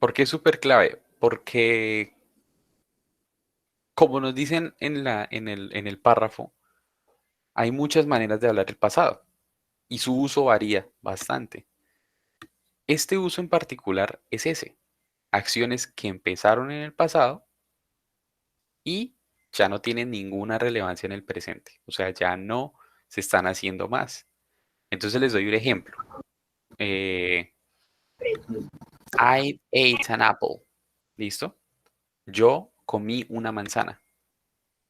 ¿Por qué es súper clave? Porque, como nos dicen en el párrafo, hay muchas maneras de hablar el pasado y su uso varía bastante. Este uso en particular es ese. Acciones que empezaron en el pasado y ya no tienen ninguna relevancia en el presente. O sea, ya no se están haciendo más. Entonces les doy un ejemplo. Eh, I ate an apple. ¿Listo? Yo comí una manzana.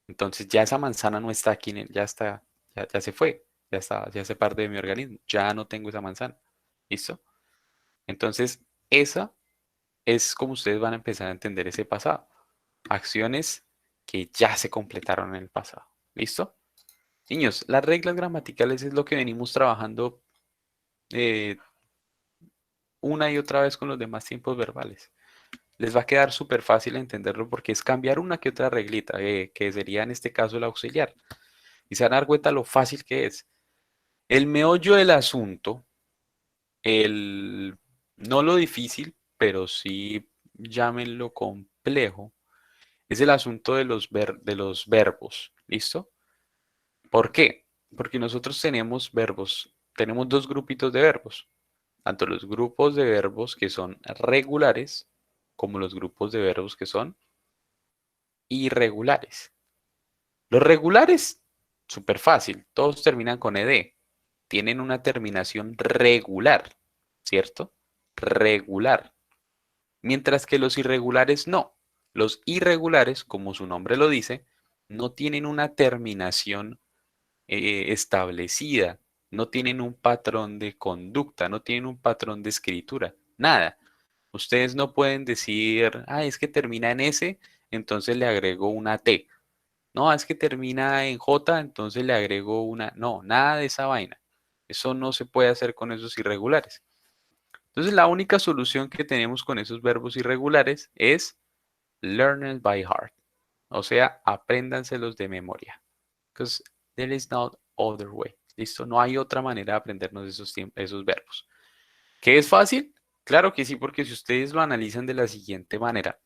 Entonces ya esa manzana no está aquí, ya está, ya se fue, ya está, ya hace parte de mi organismo. Ya no tengo esa manzana. ¿Listo? Entonces, esa es como ustedes van a empezar a entender ese pasado. Acciones que ya se completaron en el pasado. ¿Listo? Niños, las reglas gramaticales es lo que venimos trabajando eh, una y otra vez con los demás tiempos verbales. Les va a quedar súper fácil entenderlo porque es cambiar una que otra reglita, que sería en este caso el auxiliar. Y se van a dar cuenta lo fácil que es. El meollo del asunto, el, no lo difícil, pero sí llámenlo complejo, es el asunto de los verbos. ¿Listo? ¿Por qué? Porque nosotros tenemos verbos, tenemos dos grupitos de verbos, tanto los grupos de verbos que son regulares como los grupos de verbos que son irregulares. Los regulares, súper fácil, todos terminan con ed, tienen una terminación regular, ¿cierto? Regular. Mientras que los irregulares no. Los irregulares, como su nombre lo dice, no tienen una terminación establecida, no tienen un patrón de conducta, no tienen un patrón de escritura, nada. Ustedes no pueden decir, ah, es que termina en S, entonces le agrego una T. No, es que termina en J, entonces le agrego una. No, nada de esa vaina. Eso no se puede hacer con esos irregulares. Entonces, la única solución que tenemos con esos verbos irregulares es learn it by heart. O sea, apréndanselos de memoria. Because there is no other way. ¿Listo? No hay otra manera de aprendernos esos verbos. ¿Qué es fácil? Claro que sí, porque si ustedes lo analizan de la siguiente manera,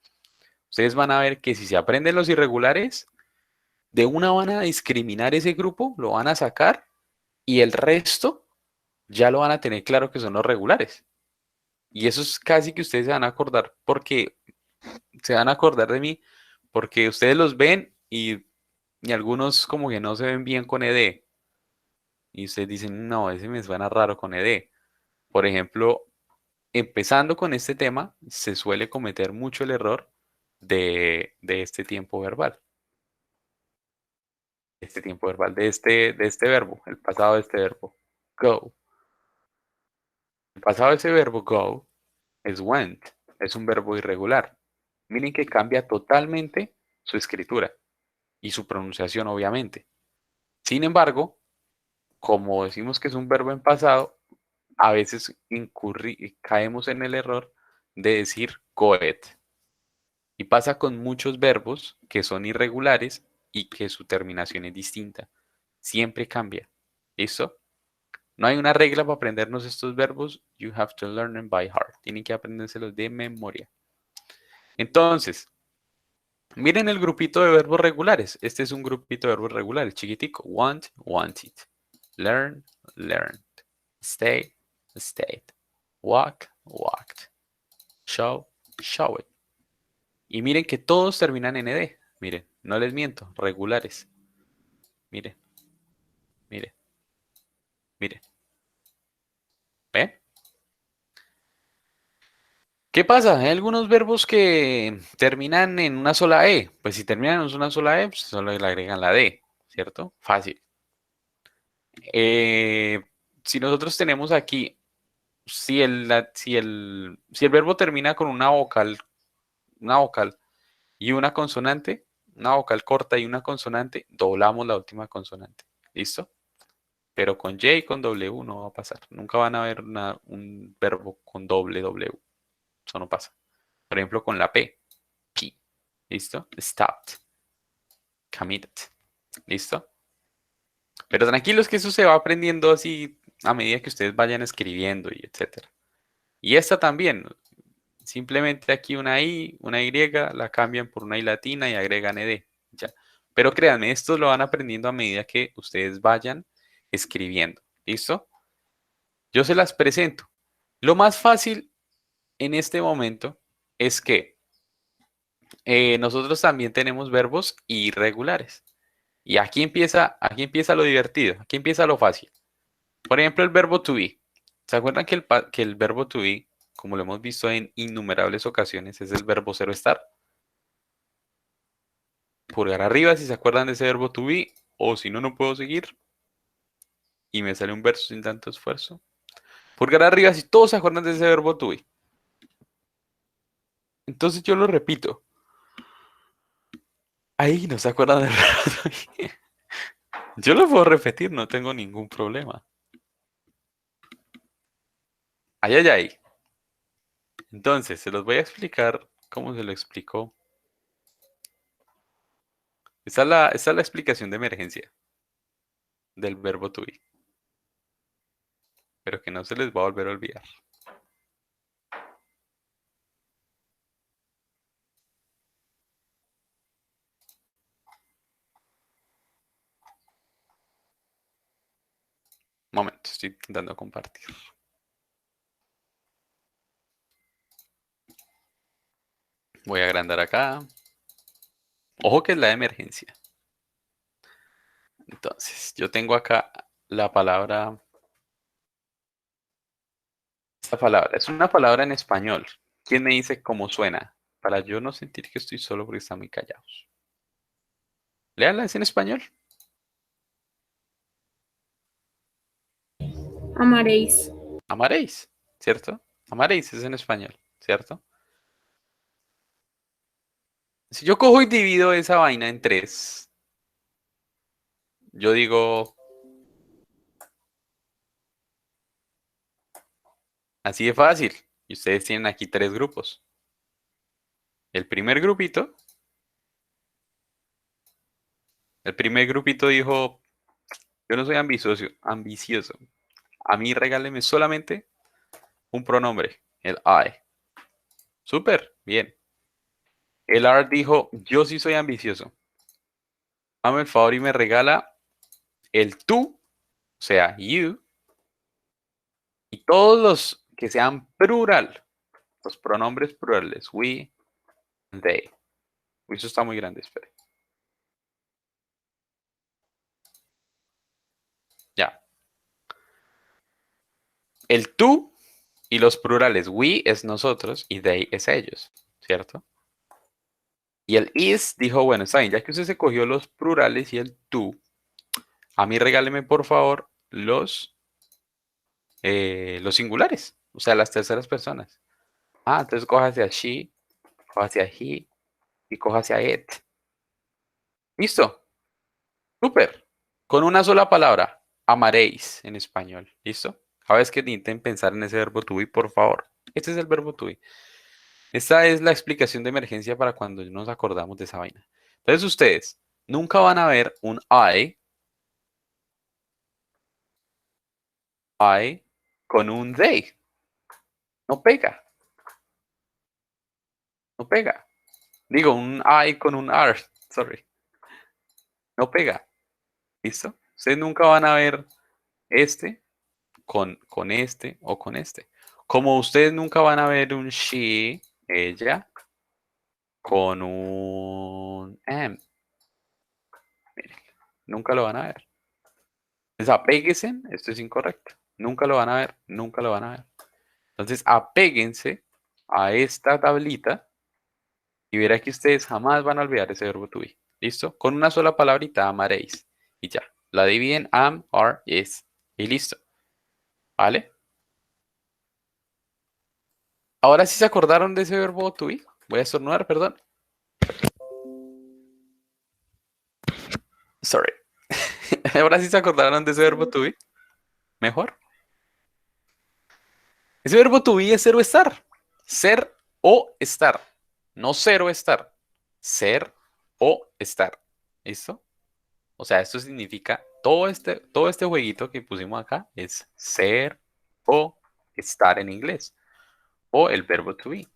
ustedes van a ver que si se aprenden los irregulares, de una van a discriminar ese grupo, lo van a sacar y el resto ya lo van a tener claro que son los regulares. Y eso es casi que ustedes se van a acordar porque se van a acordar de mí porque ustedes los ven y algunos como que no se ven bien con ed. Y ustedes dicen, no, ese me suena raro con ed. Por ejemplo, empezando con este tema, se suele cometer mucho el error de este tiempo verbal. Este tiempo verbal, de este verbo, el pasado de este verbo, go. El pasado de ese verbo go es went, es un verbo irregular. Miren que cambia totalmente su escritura y su pronunciación, obviamente. Sin embargo, como decimos que es un verbo en pasado, a veces caemos en el error de decir goet. Y pasa con muchos verbos que son irregulares y que su terminación es distinta. Siempre cambia. ¿Listo? No hay una regla para aprendernos estos verbos. You have to learn them by heart. Tienen que aprendérselos de memoria. Entonces, miren el grupito de verbos regulares. Este es un grupito de verbos regulares, chiquitico. Want, wanted. Learn, learned. Stay, stayed. Walk, walked. Show, showed. Y miren que todos terminan en ed. Miren, no les miento, regulares. Miren, miren, miren. ¿Ven? ¿Qué pasa? Hay algunos verbos que terminan en una sola E. Pues si terminan en una sola E, pues solo le agregan la D, ¿cierto? Fácil. Eh, si nosotros tenemos aquí, si el verbo termina con una vocal y una consonante, una vocal corta y una consonante, doblamos la última consonante. ¿Listo? Pero con J y con W no va a pasar. Nunca van a ver un verbo con doble W. Eso no pasa. Por ejemplo, con la P. P. ¿Listo? Stopped. Committed. ¿Listo? Pero tranquilos que eso se va aprendiendo así a medida que ustedes vayan escribiendo y etcétera. Y esta también. Simplemente aquí una Y, la cambian por una I latina y agregan ed. Ya. Pero créanme, esto lo van aprendiendo a medida que ustedes vayan escribiendo. ¿Listo? Yo se las presento. Lo más fácil en este momento es que nosotros también tenemos verbos irregulares. Y aquí empieza lo divertido, aquí empieza lo fácil. Por ejemplo, el verbo to be. ¿Se acuerdan que que el verbo to be, como lo hemos visto en innumerables ocasiones, es el verbo ser o estar? Pulgar arriba si se acuerdan de ese verbo to be, o si no, no puedo seguir. Y me sale un verso sin tanto esfuerzo. Pulgar arriba si todos se acuerdan de ese verbo to be. Entonces yo lo repito. Ahí no se acuerdan del verbo to be. Yo lo puedo repetir, no tengo ningún problema. Ay, ay, ay. Entonces, se los voy a explicar cómo se lo explicó. Esta es la explicación de emergencia del verbo to be. Pero que no se les va a volver a olvidar. Momento, estoy intentando compartir. Voy a agrandar acá. Ojo que es la de emergencia. Entonces, yo tengo acá la palabra. Esta palabra es una palabra en español. ¿Quién me dice cómo suena? Para yo no sentir que estoy solo porque están muy callados. Léala, es en español. Amaréis. Amaréis, ¿cierto? Amaréis es en español, ¿cierto? Si yo cojo y divido esa vaina en tres, yo digo así de fácil. Y ustedes tienen aquí tres grupos. El primer grupito, el primer grupito dijo, yo no soy ambicioso. A mí regáleme solamente un pronombre, el I. Súper, bien. El R dijo, yo sí soy ambicioso. Hazme el favor y me regala el tú, o sea, you, y todos los que sean plural, los pronombres plurales, we, they. Uy, eso está muy grande, espere. Ya. El tú y los plurales, we es nosotros y they es ellos, ¿cierto? Y el is dijo, bueno, está bien, ya que usted se cogió los plurales y el tú, a mí regáleme por favor los singulares, o sea, las terceras personas. Ah, entonces coja hacia she, coja hacia he y coja hacia it. ¿Listo? Súper. Con una sola palabra, amaréis en español. ¿Listo? Cada vez que intenten pensar en ese verbo to be, por favor. Este es el verbo to be. Esta es la explicación de emergencia para cuando nos acordamos de esa vaina. Entonces ustedes nunca van a ver un I con un they. No pega, no pega. Digo, un I con un R, sorry. No pega. ¿Listo? Ustedes nunca van a ver este con este o con este. Como ustedes nunca van a ver un she, ella, con un am. Miren, nunca lo van a ver. Entonces apéguense, esto es incorrecto. Nunca lo van a ver, nunca lo van a ver. Entonces apéguense a esta tablita y verá que ustedes jamás van a olvidar ese verbo to be. ¿Listo? Con una sola palabrita amaréis. Y ya. La dividen am, are, is. Y listo. ¿Vale? Ahora sí se acordaron de ese verbo to be. Voy a estornudar, perdón. Sorry. Ahora sí se acordaron de ese verbo to be. Mejor. Ese verbo to be es ser o estar. Ser o estar. No ser o estar. Ser o estar. ¿Listo? O sea, esto significa todo este jueguito que pusimos acá es ser o estar en inglés. O el verbo to be.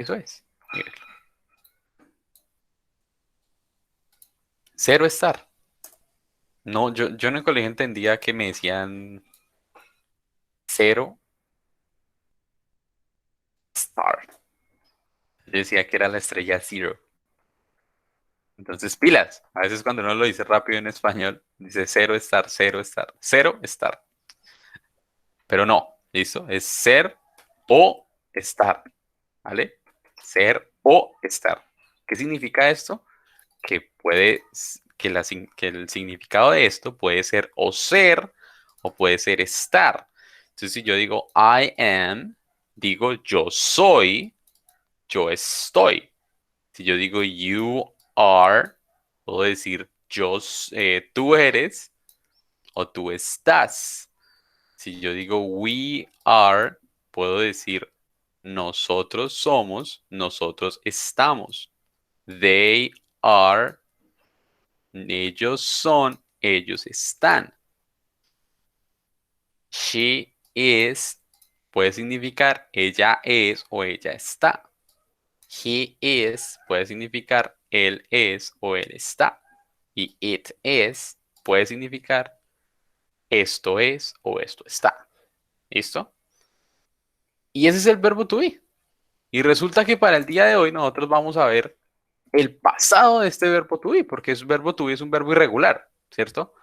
Eso es. Mírenlo. Cero estar. No, yo en el colegio entendía que me decían cero star. Yo decía que era la estrella zero. Entonces, pilas. A veces cuando uno lo dice rápido en español, dice cero estar, cero estar, cero estar. Pero no, ¿listo? Es ser o estar, ¿vale? Ser o estar. ¿Qué significa esto? Que puede, que el significado de esto puede ser o puede ser estar. Entonces, si yo digo I am, digo yo soy, yo estoy. Si yo digo you are, puedo decir tú eres o tú estás. Si yo digo we are, puedo decir nosotros somos, nosotros estamos. They are, ellos son, ellos están. She is puede significar ella es o ella está. He is puede significar él es o él está. Y it is puede significar esto es o esto está. ¿Listo? Y ese es el verbo to be. Y resulta que para el día de hoy nosotros vamos a ver el pasado de este verbo to be, porque el verbo to be es un verbo irregular, ¿cierto?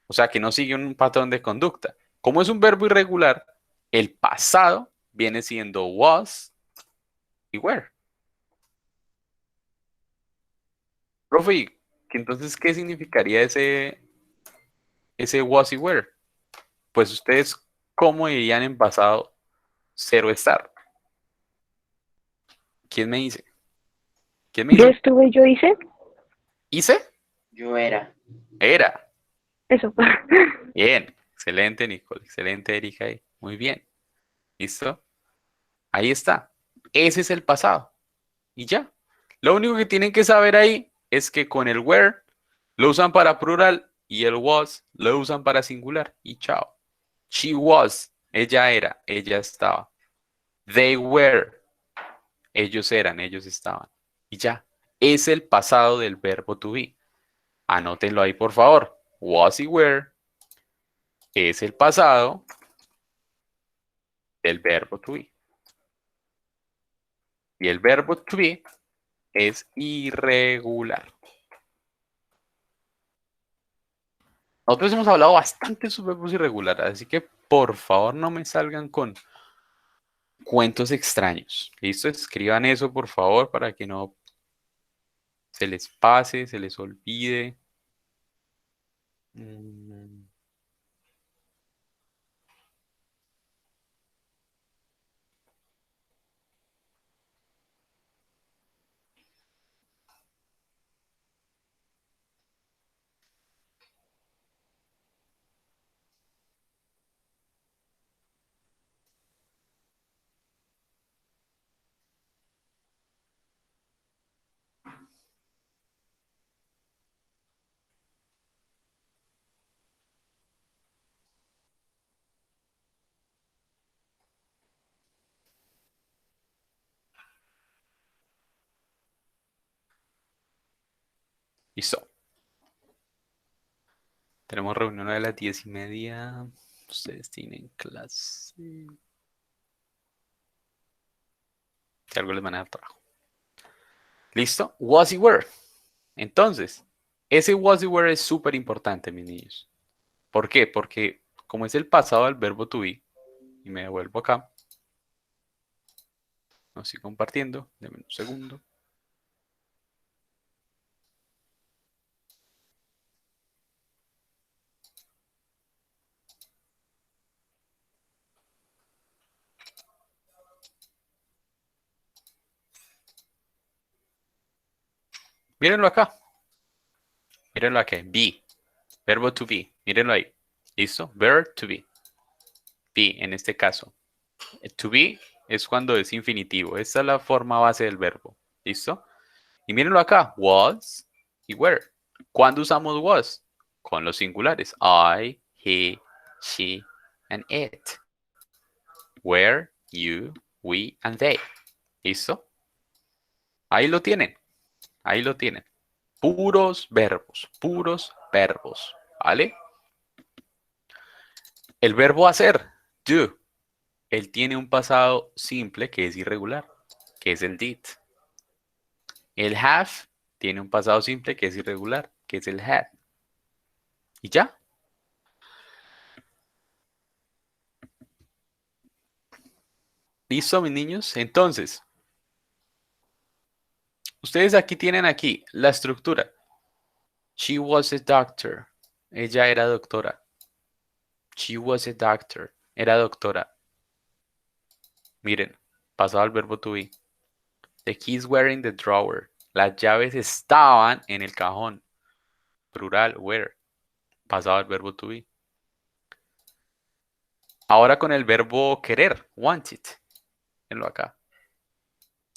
O sea, que no sigue un patrón de conducta. Como es un verbo irregular, el pasado viene siendo was y were. Profe, ¿y entonces qué significaría ese was y were? Pues ustedes, ¿cómo dirían en pasado cero estar? ¿Quién me dice? ¿Quién me Yo dice? estuve, yo hice ¿Hice? Yo era. Era. eso. Bien. Excelente, Nicole. Excelente, Erika. Muy bien. ¿Listo? Ahí está. Ese es el pasado. Y ya. Lo único que tienen que saber ahí es que con el were lo usan para plural y el was lo usan para singular. Y chao. She was. Ella era. Ella estaba. They were. Ellos eran. Ellos estaban. Y ya. Es el pasado del verbo to be. Anótenlo ahí, por favor. Was y were es el pasado del verbo to be. Y el verbo to be es irregular. Nosotros hemos hablado bastante de sus verbos irregulares, así que por favor no me salgan con cuentos extraños. ¿Listo? Escriban eso, por favor, para que no se les pase, se les olvide. Mm, Listo. Tenemos reunión a las 10:30. Ustedes tienen clase. Si algo les van a dar trabajo. ¿Listo? Was y were. Entonces, ese was y were es súper importante, mis niños. ¿Por qué? Porque como es el pasado del verbo to be, y me devuelvo acá, no estoy compartiendo, denme un segundo. Mírenlo acá, mírenlo aquí, be, verbo to be, mírenlo ahí. ¿Listo? Verb to be en este caso. To be es cuando es infinitivo, esta es la forma base del verbo. ¿Listo? Y mírenlo acá, was y were. ¿Cuándo usamos was? Con los singulares. I, he, she, and it. Were, you, we, and they. ¿Listo? Ahí lo tienen, ahí lo tienen. Puros verbos, ¿vale? El verbo hacer, do. Él tiene un pasado simple que es irregular, que es el did. El have tiene un pasado simple que es irregular, que es el had. ¿Y ya? ¿Listo, mis niños? Entonces, ustedes aquí tienen aquí la estructura. She was a doctor. Ella era doctora. She was a doctor. Era doctora. Miren, pasado al verbo to be. The keys were in the drawer. Las llaves estaban en el cajón. Plural, were. Pasado al verbo to be. Ahora con el verbo querer. Wanted. Venlo acá.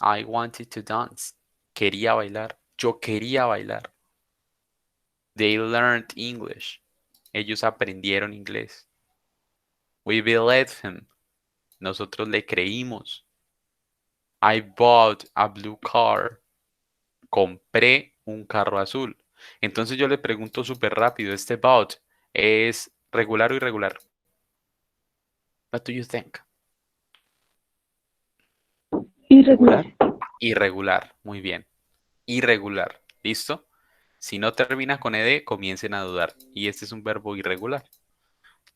I wanted to dance. Quería bailar. Yo quería bailar. They learned English. Ellos aprendieron inglés. We believed him. Nosotros le creímos. I bought a blue car. Compré un carro azul. Entonces yo le pregunto súper rápido, ¿este bought es regular o irregular? What do you think? Irregular. Irregular, muy bien. Irregular, ¿listo? Si no termina con ed, comiencen a dudar. Y este es un verbo irregular.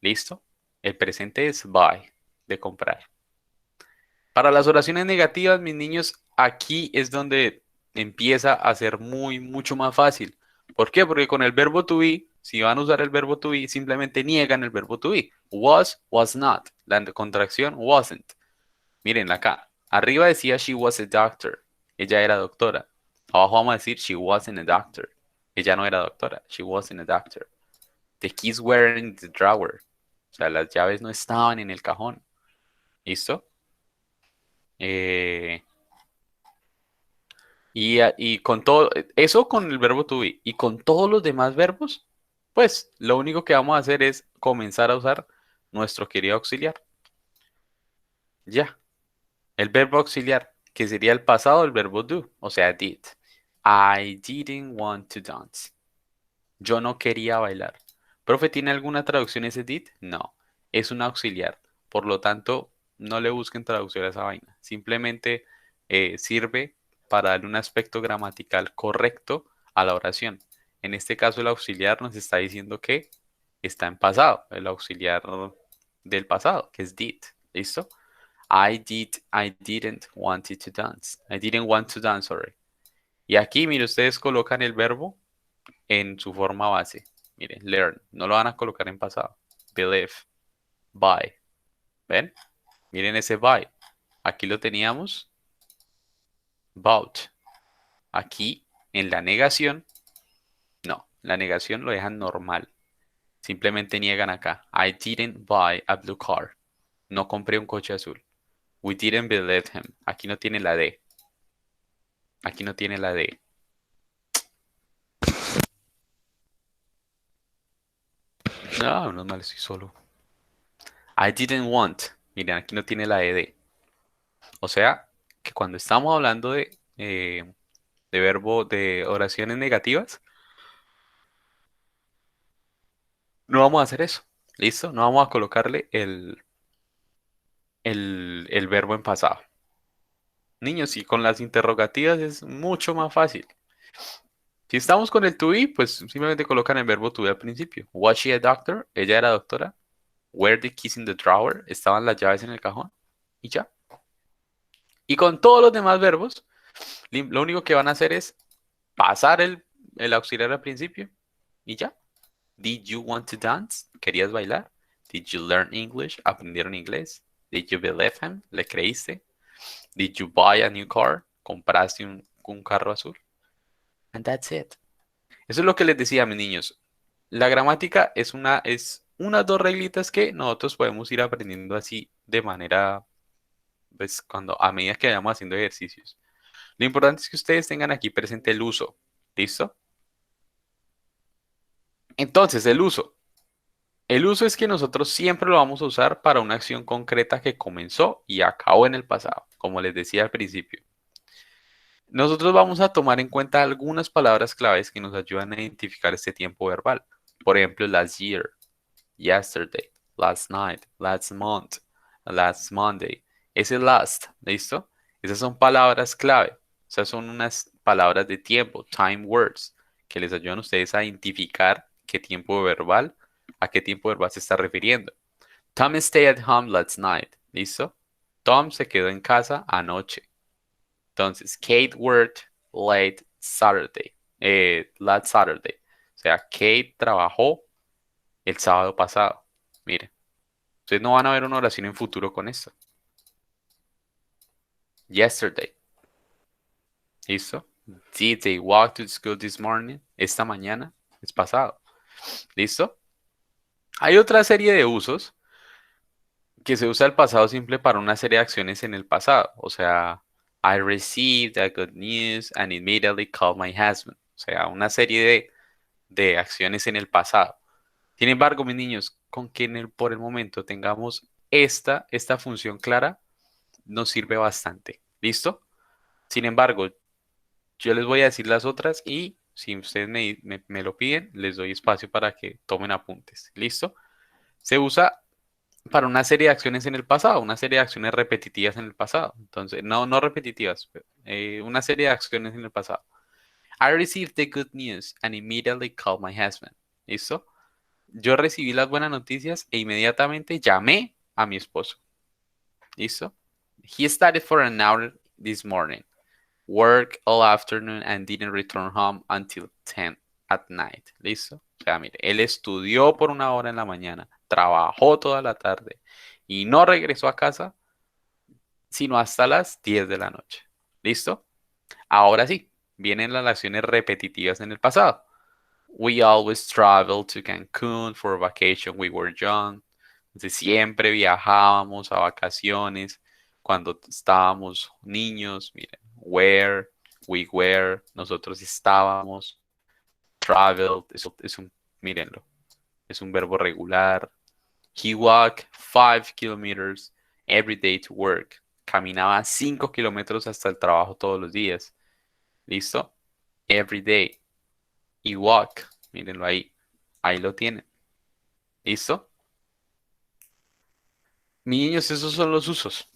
¿Listo? El presente es buy, de comprar. Para las oraciones negativas, mis niños, aquí es donde empieza a ser mucho más fácil. ¿Por qué? Porque con el verbo to be, si van a usar el verbo to be, simplemente niegan el verbo to be. Was not. La contracción wasn't. Miren acá. Arriba decía she was a doctor. Ella era doctora. Abajo vamos a decir she wasn't a doctor. Ella no era doctora. She wasn't a doctor. The keys were in the drawer. O sea, las llaves no estaban en el cajón. ¿Listo? Eh, y con todo, eso con el verbo to be. Y con todos los demás verbos, pues lo único que vamos a hacer es comenzar a usar nuestro querido auxiliar. Ya. El verbo auxiliar, que sería el pasado del verbo do, o sea, did. I didn't want to dance. Yo no quería bailar. ¿Profe, tiene alguna traducción ese did? No, es un auxiliar. Por lo tanto, no le busquen traducción a esa vaina. Simplemente sirve para darle un aspecto gramatical correcto a la oración. En este caso, el auxiliar nos está diciendo que está en pasado, el auxiliar del pasado, que es did. ¿Listo? I didn't want to dance. I didn't want to dance, sorry. Y aquí, mire, ustedes colocan el verbo en su forma base. Miren, learn. No lo van a colocar en pasado. Believe. Buy. ¿Ven? Miren ese buy. Aquí lo teníamos. Bought. Aquí, en la negación, no. La negación lo dejan normal. Simplemente niegan acá. I didn't buy a blue car. No compré un coche azul. We didn't believe him. Aquí no tiene la D. Aquí no tiene la D. No, no mal, estoy solo. I didn't want. Miren, aquí no tiene la ed. O sea, que cuando estamos hablando de verbo de oraciones negativas, no vamos a hacer eso. ¿Listo? No vamos a colocarle el verbo en pasado. Niños, y con las interrogativas es mucho más fácil. Si estamos con el to be, pues simplemente colocan el verbo to be al principio. Was she a doctor? Ella era doctora. Were the keys in the drawer? Estaban las llaves en el cajón. Y ya. Y con todos los demás verbos, lo único que van a hacer es pasar el auxiliar al principio y ya. Did you want to dance? ¿Querías bailar? Did you learn English? ¿Aprendieron inglés? Did you believe him? ¿Le creíste? Did you buy a new car? ¿Compraste un carro azul? And that's it. Eso es lo que les decía a mis niños. La gramática es unas dos reglitas que nosotros podemos ir aprendiendo así de manera, pues, a medida que vayamos haciendo ejercicios. Lo importante es que ustedes tengan aquí presente el uso. ¿Listo? Entonces, el uso. El uso es que nosotros siempre lo vamos a usar para una acción concreta que comenzó y acabó en el pasado, como les decía al principio. Nosotros vamos a tomar en cuenta algunas palabras claves que nos ayudan a identificar este tiempo verbal. Por ejemplo, last year, yesterday, last night, last month, last Monday. Ese last, ¿listo? Esas son palabras clave. Esas son unas palabras de tiempo, time words, que les ayudan a ustedes a identificar qué tiempo verbal, a qué tiempo verbal se está refiriendo. Tom stayed at home last night. ¿Listo? Tom se quedó en casa anoche. Entonces, Kate worked late Saturday. Last Saturday. O sea, Kate trabajó el sábado pasado. Mire, ustedes no van a ver una oración en futuro con esto. Yesterday. ¿Listo? Did they walk to school this morning? Esta mañana es pasado. ¿Listo? Hay otra serie de usos que se usa el pasado simple para una serie de acciones en el pasado. O sea, I received a good news and immediately called my husband. O sea, una serie de acciones en el pasado. Sin embargo, mis niños, con que por el momento tengamos esta función clara, nos sirve bastante. ¿Listo? Sin embargo, yo les voy a decir las otras y si ustedes me lo piden, les doy espacio para que tomen apuntes. ¿Listo? Se usa para una serie de acciones en el pasado, una serie de acciones repetitivas en el pasado. Entonces, no repetitivas, una serie de acciones en el pasado. I received the good news and immediately called my husband. ¿Listo? Yo recibí las buenas noticias e inmediatamente llamé a mi esposo. ¿Listo? He studied for an hour this morning, worked all afternoon and didn't return home until 10 at night. ¿Listo? O sea, mire, él estudió por una hora en la mañana, trabajó toda la tarde y no regresó a casa sino hasta las 10 de la noche. ¿Listo? Ahora sí, vienen las acciones repetitivas en el pasado. We always traveled to Cancun for vacation we were young. Entonces, siempre viajábamos a vacaciones cuando estábamos niños. Miren, where, we were, nosotros estábamos. Traveled, mírenlo, es un verbo regular. He walked 5 kilometers every day to work. Caminaba 5 kilómetros hasta el trabajo todos los días. ¿Listo? Every day. Y walk. Mírenlo ahí. Ahí lo tienen. ¿Listo? Mis niños, esos son los usos.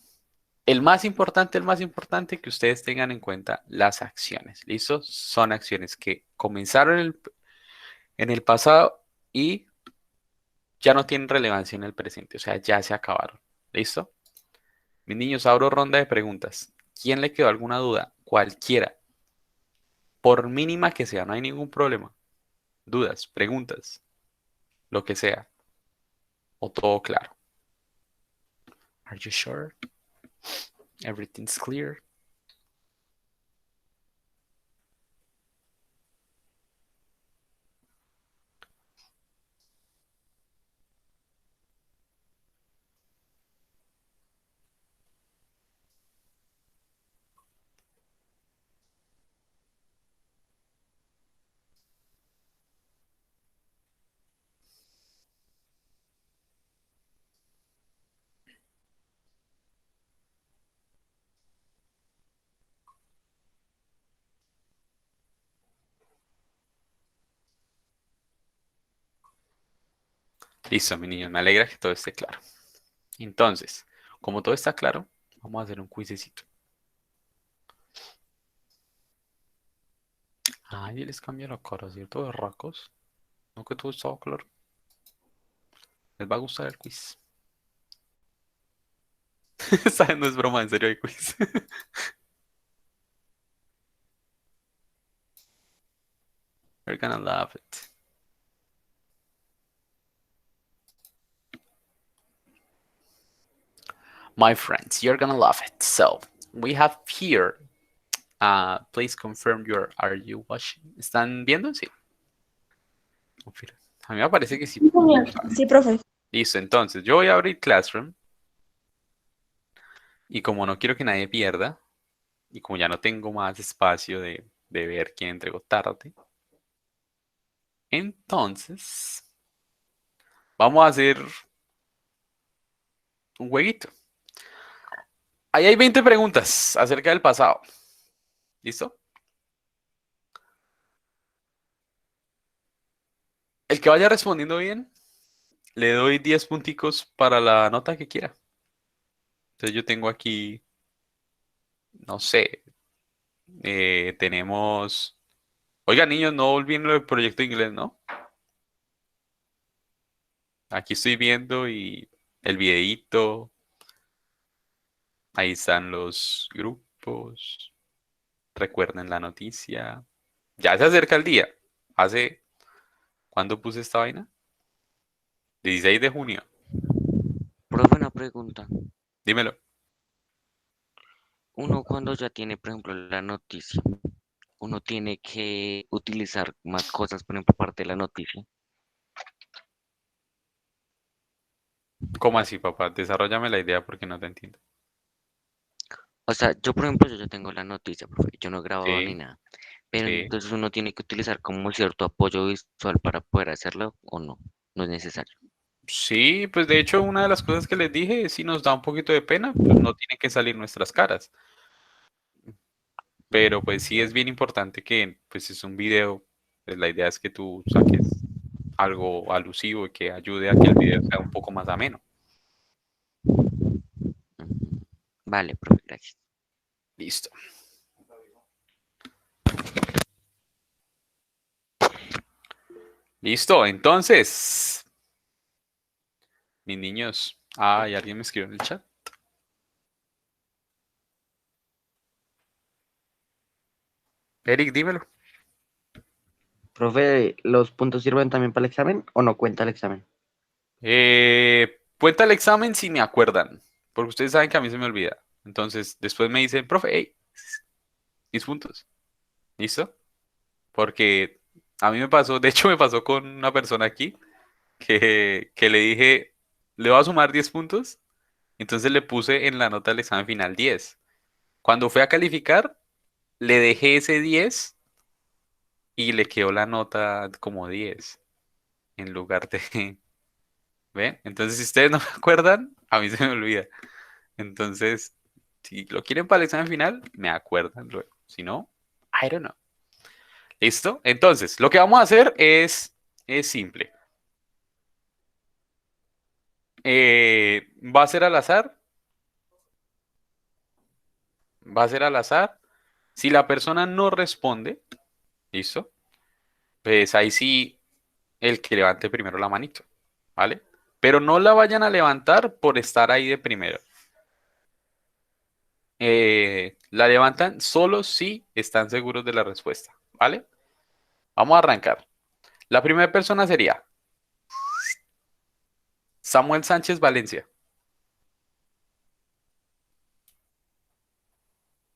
El más importante que ustedes tengan en cuenta las acciones. ¿Listo? Son acciones que comenzaron en el pasado y ya no tienen relevancia en el presente. O sea, ya se acabaron. ¿Listo? Mis niños, abro ronda de preguntas. ¿Quién le quedó alguna duda? Cualquiera. Por mínima que sea, no hay ningún problema. Dudas, preguntas, lo que sea. O todo claro. Are you sure? Everything's clear. Listo, mi niños. Me alegra que todo esté claro. Entonces, como todo está claro, vamos a hacer un quizecito. Ay, les cambia la cara, ¿cierto? De racos. No que todo estaba claro. Les va a gustar el quiz. Esta no es broma, en serio hay quiz. You're gonna love it. My friends, you're gonna love it. So, we have here, please confirm are you watching? ¿Están viendo? Sí. Confirma. A mí me parece que sí. Sí, señor. Sí, profe. Listo, entonces yo voy a abrir Classroom y como no quiero que nadie pierda y como ya no tengo más espacio de ver quién entregó tarde, entonces vamos a hacer un jueguito. Ahí hay 20 preguntas acerca del pasado. ¿Listo? El que vaya respondiendo bien, le doy 10 punticos para la nota que quiera. Entonces yo tengo aquí, no sé, tenemos... Oiga, niños, no olviden lo del proyecto de inglés, ¿no? Aquí estoy viendo y el videíto, ahí están los grupos, recuerden la noticia. Ya se acerca el día. ¿Hace cuándo puse esta vaina? 16 de junio. Profe, una pregunta. Dímelo. Uno cuando ya tiene, por ejemplo, la noticia, uno tiene que utilizar más cosas, por ejemplo, parte de la noticia. ¿Cómo así, papá? Desarrollame la idea porque no te entiendo. O sea, yo, por ejemplo, yo ya tengo la noticia, profe, yo no he grabado ni Sí, nada. Pero sí. entonces uno tiene que utilizar como cierto apoyo visual para poder hacerlo o no. No es necesario. Sí, pues de hecho una de las cosas que les dije, si nos da un poquito de pena, pues no tiene que salir nuestras caras. Pero pues sí es bien importante que, pues es un video, pues la idea es que tú saques algo alusivo y que ayude a que el video sea un poco más ameno. Ujú. Vale, profe, gracias. Listo. Listo, entonces, mis niños. Ah, y alguien me escribió en el chat. Eric, dímelo. Profe, ¿los puntos sirven también para el examen o no cuenta el examen? Cuenta el examen si me acuerdan, porque ustedes saben que a mí se me olvida. Entonces, después me dicen, profe, hey, 10 puntos. ¿Listo? Porque a mí me pasó, de hecho me pasó con una persona aquí que le dije, le voy a sumar 10 puntos. Entonces le puse en la nota del examen final 10. Cuando fue a calificar, le dejé ese 10 y le quedó la nota como 10 en lugar de... ¿Ven? Entonces, si ustedes no me acuerdan, a mí se me olvida. Entonces, si lo quieren para el examen final, me acuerdan luego. Si no, I don't know. ¿Listo? Entonces, lo que vamos a hacer es simple. Va a ser al azar. Va a ser al azar. Si la persona no responde, ¿listo? Pues ahí sí, el que levante primero la manito, ¿vale? Pero no la vayan a levantar por estar ahí de primero. La levantan solo si están seguros de la respuesta, ¿vale? Vamos a arrancar. La primera persona sería Samuel Sánchez Valencia.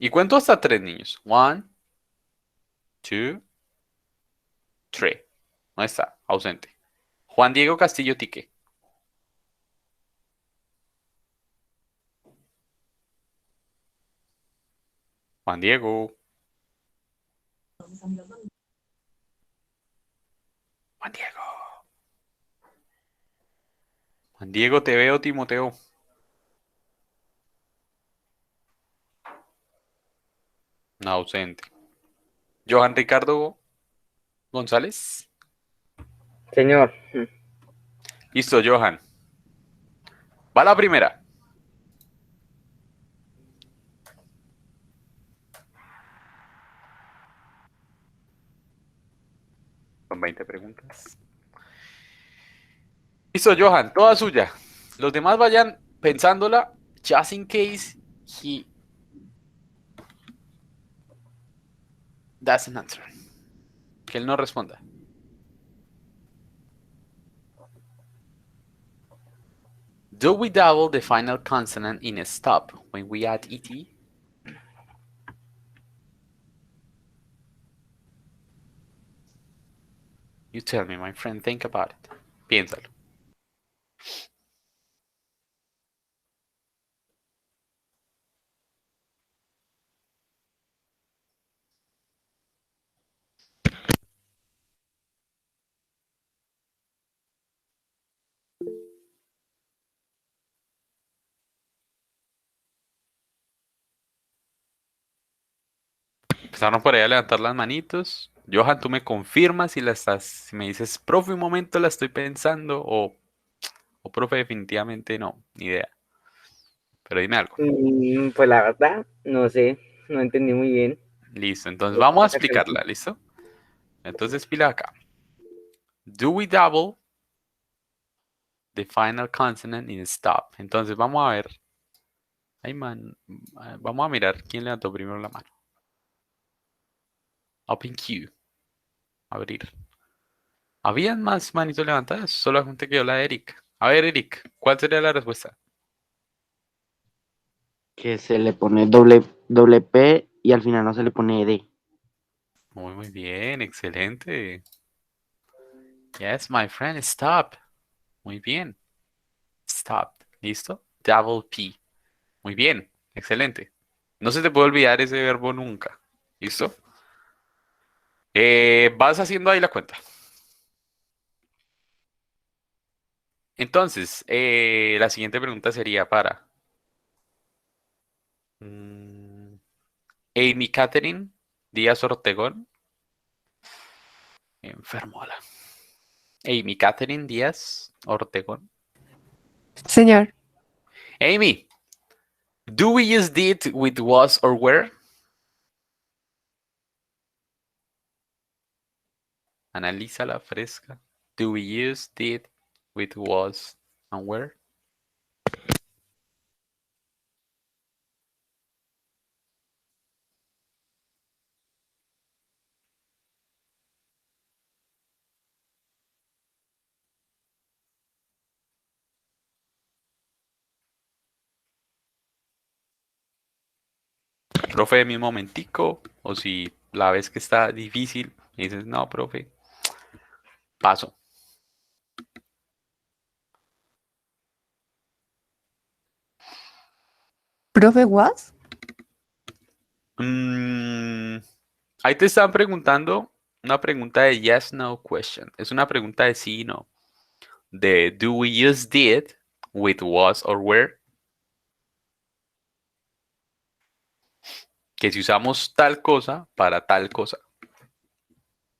Y cuento hasta tres niños. One, two, three. No está, ausente. Juan Diego Castillo Tique. Juan Diego. Juan Diego. Juan Diego, te veo, Timoteo. No, ausente. Johan Ricardo González. Señor, Listo, Johan. Va la primera. Son 20 preguntas. Listo, Johan, toda suya. Los demás vayan pensándola, just in case he doesn't answer. Que él no responda. Do we double the final consonant in a stop when we add et? You tell me, my friend, think about it. Piénsalo. Empezaron por ahí a levantar las manitos. Johan, tú me confirmas si la estás, si me dices, profe, un momento la estoy pensando, o profe, definitivamente no, ni idea. Pero dime algo. Pues la verdad, no sé, no entendí muy bien. Listo, entonces vamos a explicarla, ¿listo? Entonces pila acá. Do we double the final consonant in stop? Entonces vamos a ver. Ay, man, vamos a mirar quién levantó primero la mano. Open Q. Abrir. ¿Habían más manitos levantadas? Solamente quedó la de Eric. A ver, Eric, ¿cuál sería la respuesta? Que se le pone doble P y al final no se le pone D. Muy bien, excelente. Yes, my friend, stop. Muy bien. Stop. ¿Listo? Double P. Muy bien, excelente. No se te puede olvidar ese verbo nunca. ¿Listo? Vas haciendo ahí la cuenta. Entonces, la siguiente pregunta sería para mm, Amy Catherine Díaz Ortegón. Enfermola. Amy Catherine Díaz Ortegón. Señor, Amy, do we use did with was or were? Analízala fresca. Do we use did with was and were? Profe, mi momentico. O si la ves que está difícil, y dices, no, profe, paso. profe was. Ahí te están preguntando una pregunta de yes, no question. Es una pregunta de sí y no. De do we use did with was or were? Que si usamos tal cosa para tal cosa.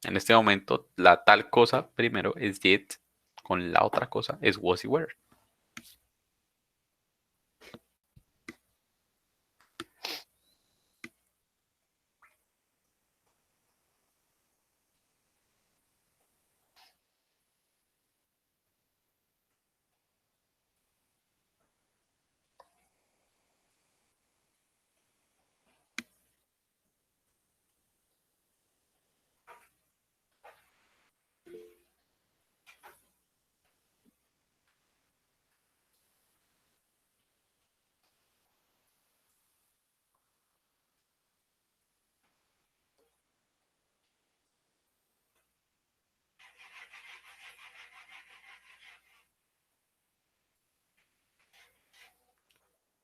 En este momento, la tal cosa primero es did, con la otra cosa es was y were.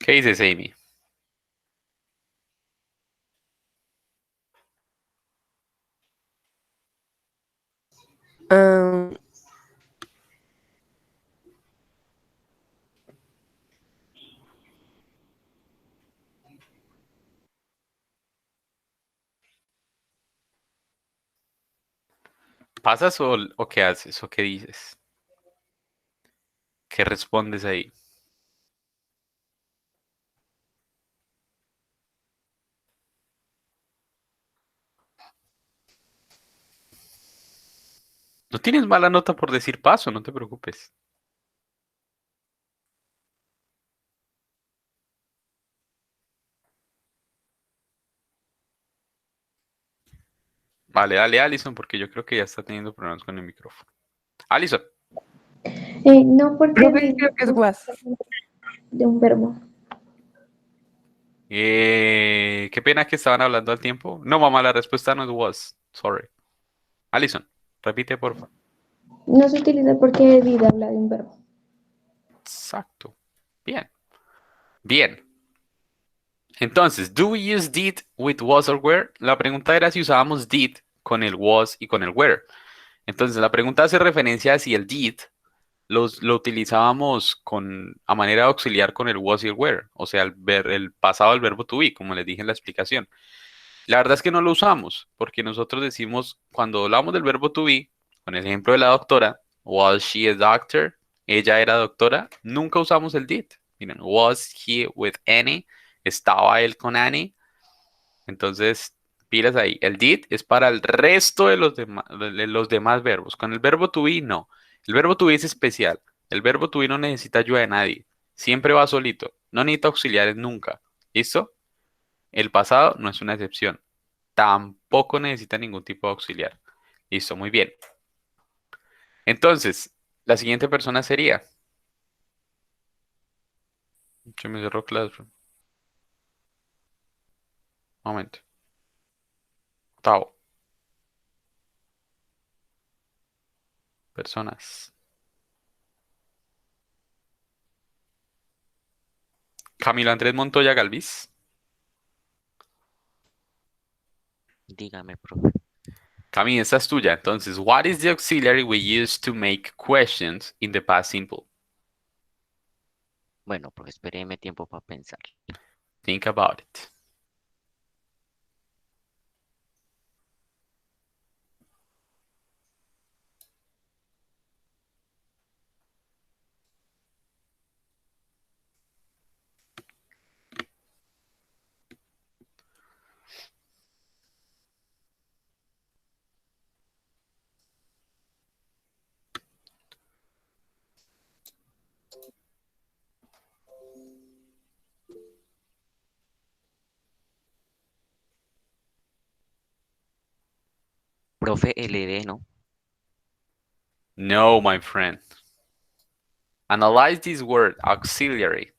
¿Qué dices, Amy? Um, ¿Pasas o qué haces o qué dices? ¿Qué respondes ahí? No tienes mala nota por decir paso, no te preocupes. Vale, dale, Alison, porque yo creo que ya está teniendo problemas con el micrófono. Alison, No, porque profe, creo que es was. de un verbo. qué pena que estaban hablando al tiempo. No, mamá, la respuesta no es was. Sorry. Alison, repite, por favor. No se utiliza porque did habla de un verbo. Exacto. Bien. Bien. Entonces, do we use did with was or were? La pregunta era si usábamos did con el was y con el were. Entonces, la pregunta hace referencia a si el did lo utilizábamos a manera de auxiliar con el was y el were, o sea, el pasado del verbo to be, como les dije en la explicación. La verdad es que no lo usamos, porque nosotros decimos, cuando hablamos del verbo to be, con el ejemplo de la doctora, was she a doctor? Ella era doctora, nunca usamos el did. Miren, was he with Annie? ¿Estaba él con Annie? Entonces, pilas ahí. El did es para el resto de los demás verbos. Con el verbo to be, no. El verbo to be es especial. El verbo to be no necesita ayuda de nadie. Siempre va solito. No necesita auxiliares nunca. ¿Listo? El pasado no es una excepción. Tampoco necesita ningún tipo de auxiliar. Listo, muy bien. Entonces, la siguiente persona sería. Se me cerró Classroom. Momento. Tao. Personas. Camilo Andrés Montoya Galvis. Dígame, profe. Cami, esta es tuya. Entonces, what is the auxiliary we use to make questions in the past simple? Bueno, profe, espéreme tiempo para pensar. Think about it. Profe, LD, ¿no? No, my friend. Analyze this word, auxiliary.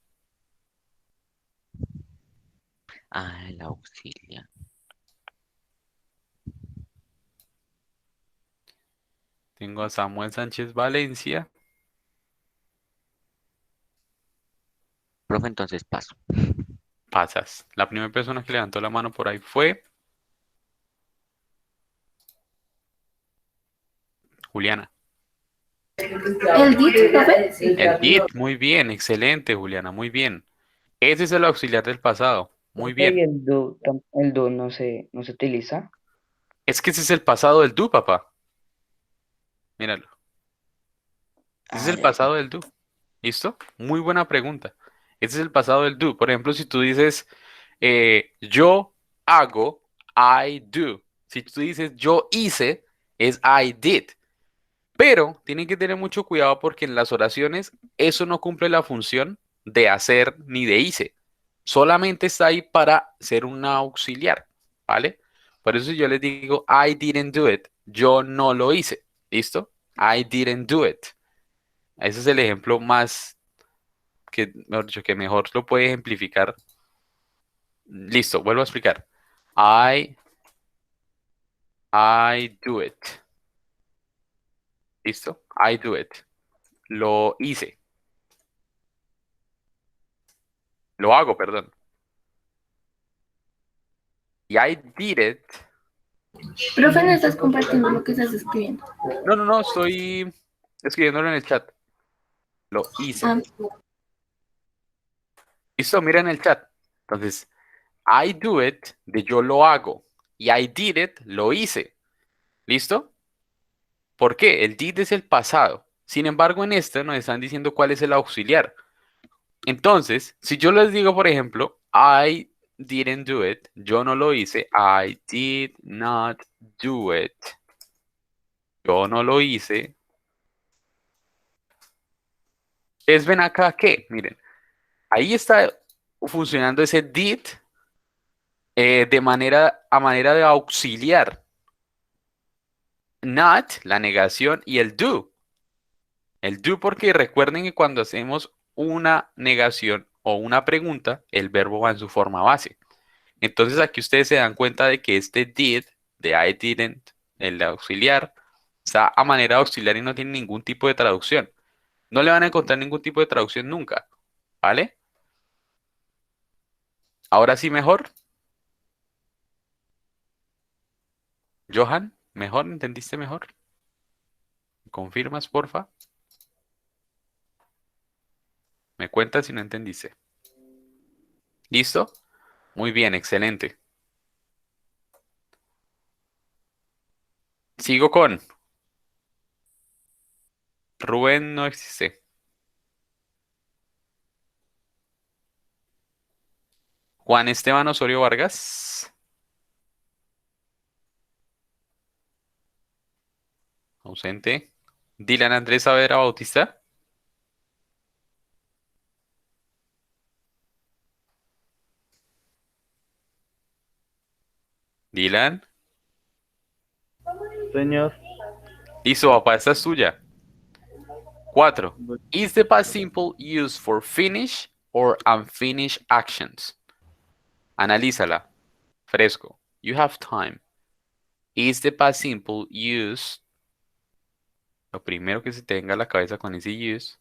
Ah, el auxiliar. Tengo a Samuel Sánchez Valencia. Profe, entonces paso. Pasas. La primera persona que levantó la mano por ahí fue Juliana. El did, profe. El did, muy bien, excelente, Juliana, muy bien. Ese es el auxiliar del pasado, muy Profe, y bien. el do no se utiliza. Es que ese es el pasado del do, papá. Míralo. Ese es Ah, el ya. pasado del do. ¿Listo? Muy buena pregunta. Ese es el pasado del do. Por ejemplo, si tú dices yo hago, I do. Si tú dices yo hice, es I did. Pero tienen que tener mucho cuidado porque en las oraciones eso no cumple la función de hacer ni de hice. Solamente está ahí para ser un auxiliar, ¿vale? Por eso yo les digo I didn't do it, yo no lo hice. ¿Listo? I didn't do it. Ese es el ejemplo más que, mejor dicho, que mejor lo puede ejemplificar. Listo, vuelvo a explicar. I do it. ¿Listo? I do it. Lo hice. Lo hago, perdón. Y I did it. Profe, no estás compartiendo lo que estás escribiendo. No, estoy escribiéndolo en el chat. Lo hice. Ah, Listo, mira en el chat. Entonces, I do it, de yo lo hago. Y I did it, lo hice. ¿Listo? ¿Por qué? El did es el pasado. Sin embargo, en este nos están diciendo cuál es el auxiliar. Entonces, si yo les digo, por ejemplo, I didn't do it, yo no lo hice, I did not do it. Yo no lo hice. ¿Ustedes ven acá qué? Miren, ahí está funcionando ese did a manera de auxiliar. Not, la negación, y el do. El do porque recuerden que cuando hacemos una negación o una pregunta, el verbo va en su forma base. Entonces aquí ustedes se dan cuenta de que este did, de I didn't, el auxiliar, está a manera de auxiliar y no tiene ningún tipo de traducción. No le van a encontrar ningún tipo de traducción nunca, ¿vale? Ahora sí mejor. Johan, ¿mejor? ¿Entendiste mejor? ¿Confirmas, porfa? Me cuentas si no entendiste. ¿Listo? Muy bien, excelente. Sigo con Rubén, no existe. Juan Esteban Osorio Vargas, ausente. Dylan Andrés Saavedra Bautista, Dylan. Señor, Listo, papá, esta es tuya. 4. Is the past simple used for finished or unfinished actions? Analízala. Fresco. You have time. Is the past simple used, lo primero que se tenga a la cabeza con ese use,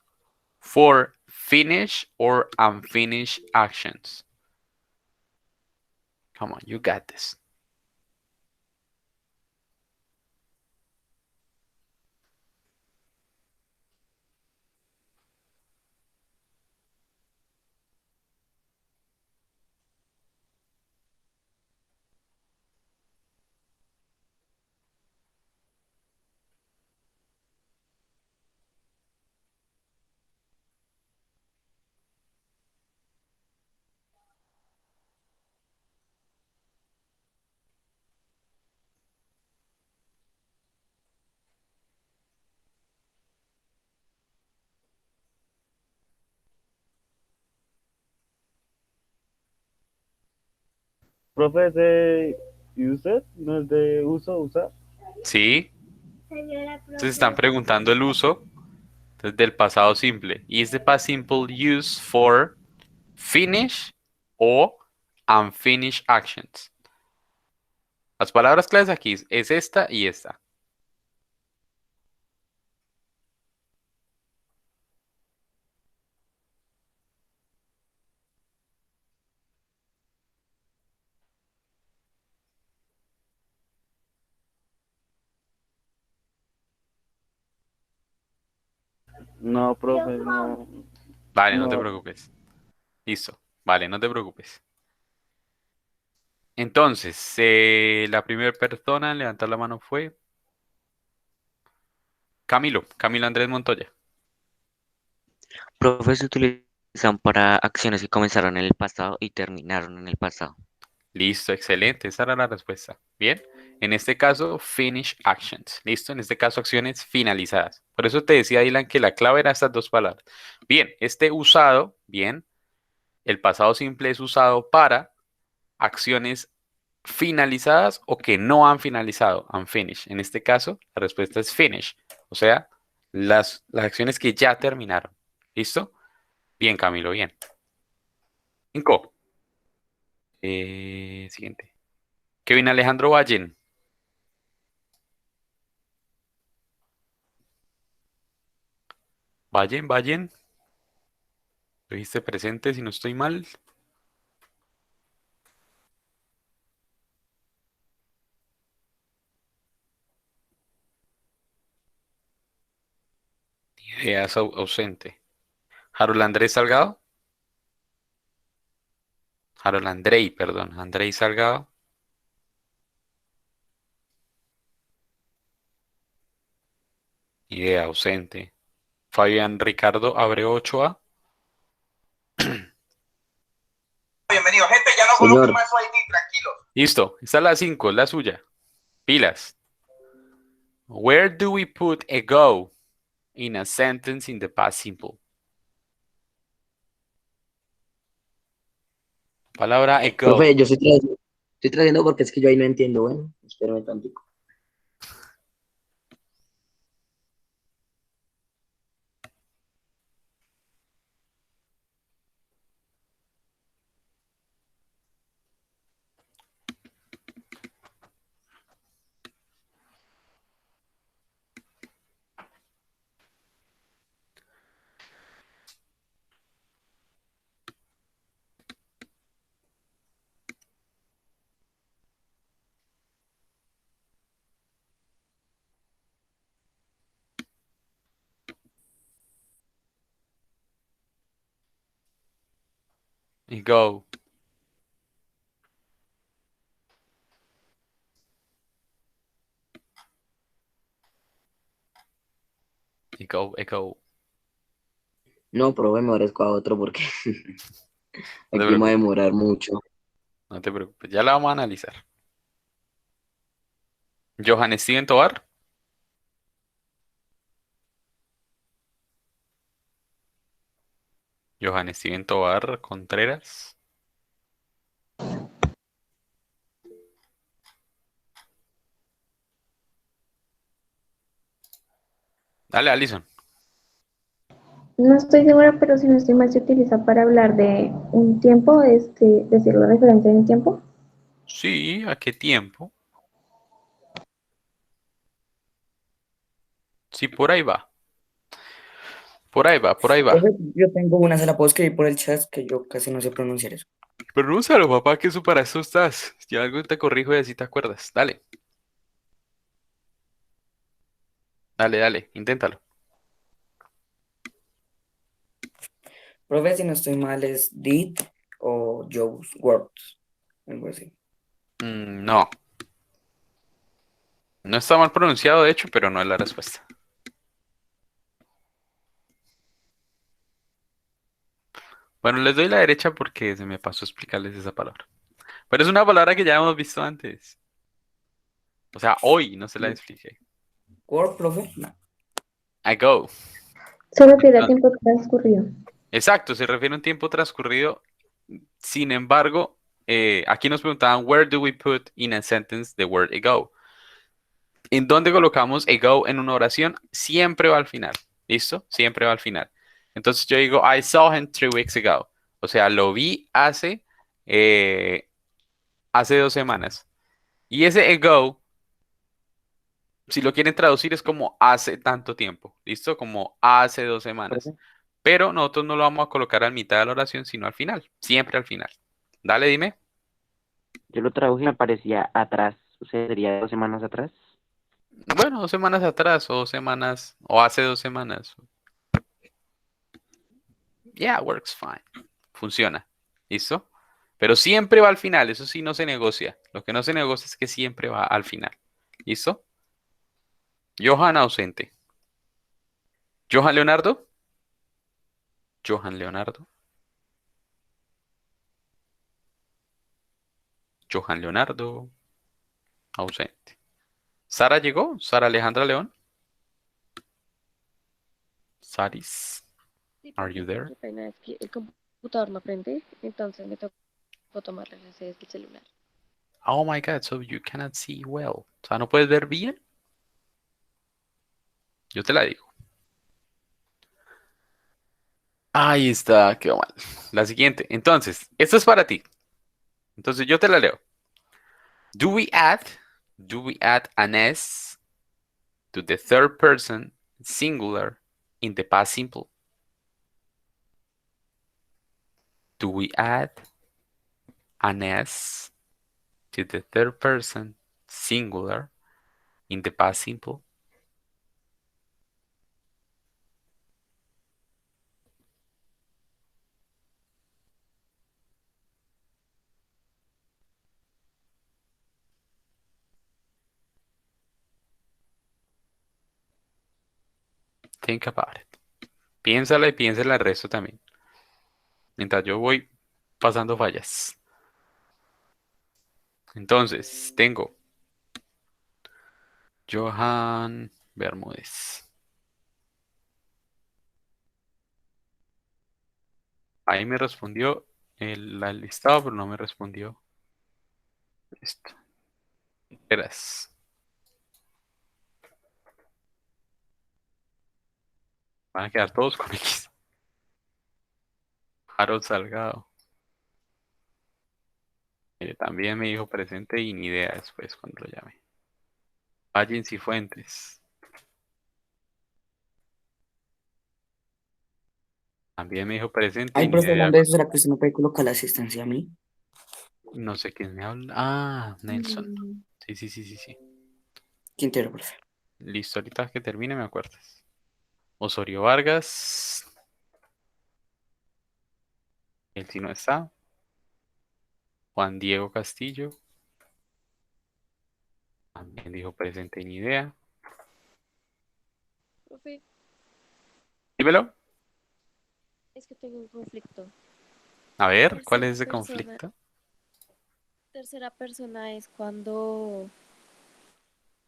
for finished or unfinished actions? Come on, you got this. profe, ¿es de usted? ¿No es de uso, usar? ¿Sí? Entonces están preguntando el uso del pasado simple. Is the past simple used for finish o unfinished actions? Las palabras claves aquí es esta y esta. No, profe, no. Vale, no te No, preocupes. Listo. Vale, no te preocupes. Entonces, la primera persona en levantar la mano fue Camilo Andrés Montoya. Profe, se utilizan para acciones que comenzaron en el pasado y terminaron en el pasado. Listo, excelente. Esa era la respuesta. Bien. En este caso, finish actions. Listo. En este caso, acciones finalizadas. Por eso te decía, Dylan, que la clave era estas dos palabras. Bien, este usado, bien. El pasado simple es usado para acciones finalizadas o que no han finalizado, unfinished. En este caso, la respuesta es finish. O sea, las acciones que ya terminaron. ¿Listo? Bien, Camilo, bien. 5. Siguiente. Kevin Alejandro Vallen. Vallen. Lo dijiste presente si no estoy mal. Ideas ausente. Harold Andrés Salgado. Harold Andrei, perdón. Andrei Salgado. Idea ausente. Fabián Ricardo Abreu Ochoa. Bienvenido, gente, ya no Señor, coloquen más su ID, tranquilos. Listo. Esta es la 5, la suya. Pilas. Where do we put a go in a sentence in the past simple? Palabra a go. profe, yo estoy trayendo porque es que yo ahí no entiendo, bueno, espérame tantito. A go. Echo, echo. No, profe, me parezco a otro porque No te aquí me va a preocupes, demorar mucho. no te preocupes. Ya la vamos a analizar. Johann Steven Tovar. Johann Steven Tovar Contreras. Dale, Alison. No estoy segura, pero si no estoy mal, se utiliza para hablar de un tiempo, decir la referencia en el tiempo. Sí, ¿a qué tiempo? Sí, por ahí va. Por ahí va, por ahí va. Profe, yo tengo una, se la puedo escribir por el chat, que yo casi no sé pronunciar eso. Pronúncialo, papá, que eso para eso estás. Si algo te corrijo y así te acuerdas. Dale, dale, dale, inténtalo. Profe, si no estoy mal, es did o Joe's words, algo así. No, no está mal pronunciado, de hecho, pero no es la respuesta. Bueno, les doy la derecha porque se me pasó explicarles esa palabra. Pero es una palabra que ya hemos visto antes. O sea, hoy no se la expliqué. Word, profe, no. I go. Se refiere a tiempo transcurrido. Exacto, se refiere a un tiempo transcurrido. Sin embargo, aquí nos preguntaban, where do we put in a sentence the word ago? ¿En dónde colocamos ago en una oración? Siempre va al final. ¿Listo? Siempre va al final. Entonces yo digo, I saw him 3 weeks ago. O sea, lo vi hace 2 semanas. Y ese ago, si lo quieren traducir, es como hace tanto tiempo. ¿Listo? Como hace 2 semanas. Profe, Pero nosotros no lo vamos a colocar a mitad de la oración, sino al final. Siempre al final. Dale, dime. yo lo traduje y me parecía atrás. O sea, sería 2 semanas atrás. Bueno, 2 semanas atrás, o 2 semanas, o hace 2 semanas. Yeah, works fine. Funciona. ¿Listo? Pero siempre va al final, eso sí no se negocia. Lo que no se negocia es que siempre va al final. ¿Listo? Johan ausente. Johan Leonardo. Johan Leonardo. Johan Leonardo. Ausente. ¿Sara llegó? ¿Sara Alejandra León? Saris. Sí, Are you profe, there? qué pena, es que el computador no prende, entonces me tocó tomar las clases del celular. Oh my God, so you cannot see well. O sea, ¿no puedes ver bien? Yo te la digo. Ahí está, quedó mal. La siguiente. Entonces, esto es para ti. Entonces yo te la leo. Do we add, do we add an S to the third person singular in the past simple? Do we add an S to the third person singular in the past simple? Think about it. Piénsala y piénsala el resto también. Mientras yo voy pasando fallas. Entonces, tengo Johan Bermúdez. Ahí me respondió el listado, pero no me respondió esto. Eras. Van a quedar todos con X. Harold Salgado. También me dijo presente y ni idea después cuando lo llamé. Valle Cifuentes. También me dijo presente y Ay, ni profe, idea. hablando de eso, ¿será que usted me puede colocar la asistencia a mí? No sé quién me habla. Ah, Nelson. Mm, Sí, sí, sí, sí, sí. Quintero, profe. Listo, ahorita que termine me acuerdas. Osorio Vargas. Él sí no está. Juan Diego Castillo. También dijo presente y ni idea. profe, Dímelo. Es que tengo un conflicto. A ver, ¿cuál Tercera es ese persona, conflicto? tercera persona es cuando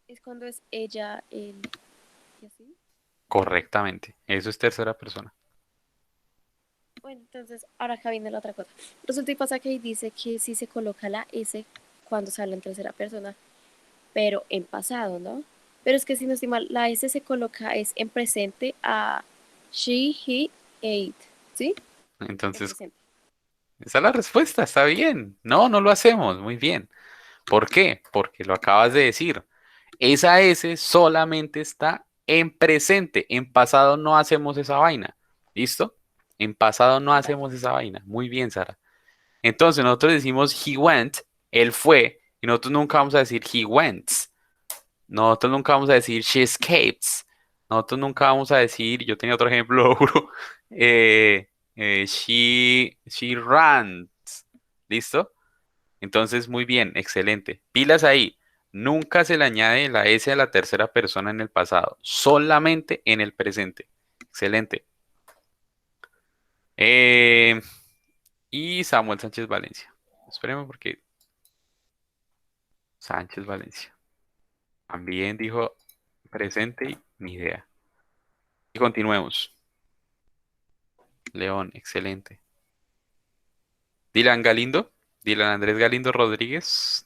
es ella, él, y así. Correctamente. Eso es tercera persona. Bueno, entonces, ahora acá viene la otra cosa. Resulta y pasa que ahí dice que si se coloca la S cuando se habla en tercera persona, pero en pasado, ¿no? Pero es que si no estoy mal, la S se coloca es en presente a she, he, it, ¿sí? En Entonces, presente. esa es la respuesta. Está bien. No, no lo hacemos. Muy bien. ¿Por qué? Porque lo acabas de decir. Esa S solamente está en presente. En pasado no hacemos esa vaina. ¿Listo? En pasado no Vale. hacemos esa vaina. Muy bien, Sara. Entonces nosotros decimos he went, él fue, y nosotros nunca vamos a decir he went. Nosotros nunca vamos a decir she escaped. Nosotros nunca vamos a decir, yo tenía otro ejemplo, juro, she ran. ¿Listo? Entonces, muy bien, excelente. Pilas ahí. Nunca se le añade la S a la tercera persona en el pasado, solamente en el presente. Excelente. Eh, y Samuel Sánchez Valencia. Esperemos porque Sánchez Valencia también dijo presente y ni idea. Y continuemos. León, excelente. Dylan Galindo, Dylan Andrés Galindo Rodríguez.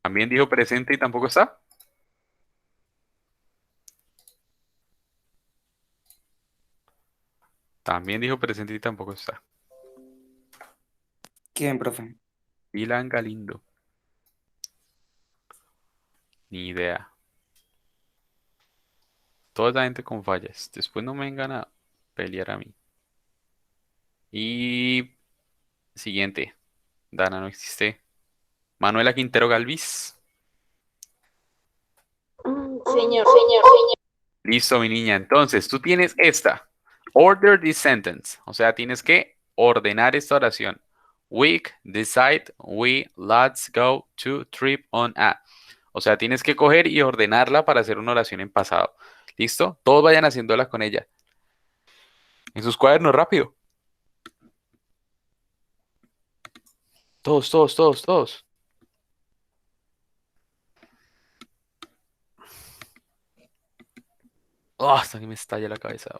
También dijo presente y tampoco está. También dijo presente y tampoco está. ¿Quién, profe? Dylan Galindo, ni idea. Toda la gente con fallas. Después no me vengan a pelear a mí. Y siguiente. Dana no existe. Manuela Quintero Galvis. Señor. Listo, mi niña. Entonces, tú tienes esta. Order this sentence. O sea, tienes que ordenar esta oración. Week, decide, we, let's go to trip on a. O sea, tienes que coger y ordenarla para hacer una oración en pasado. ¿Listo? Todos vayan haciéndola con ella. En sus cuadernos, rápido. Todos, todos, todos, todos. Oh, hasta que me estalla la cabeza.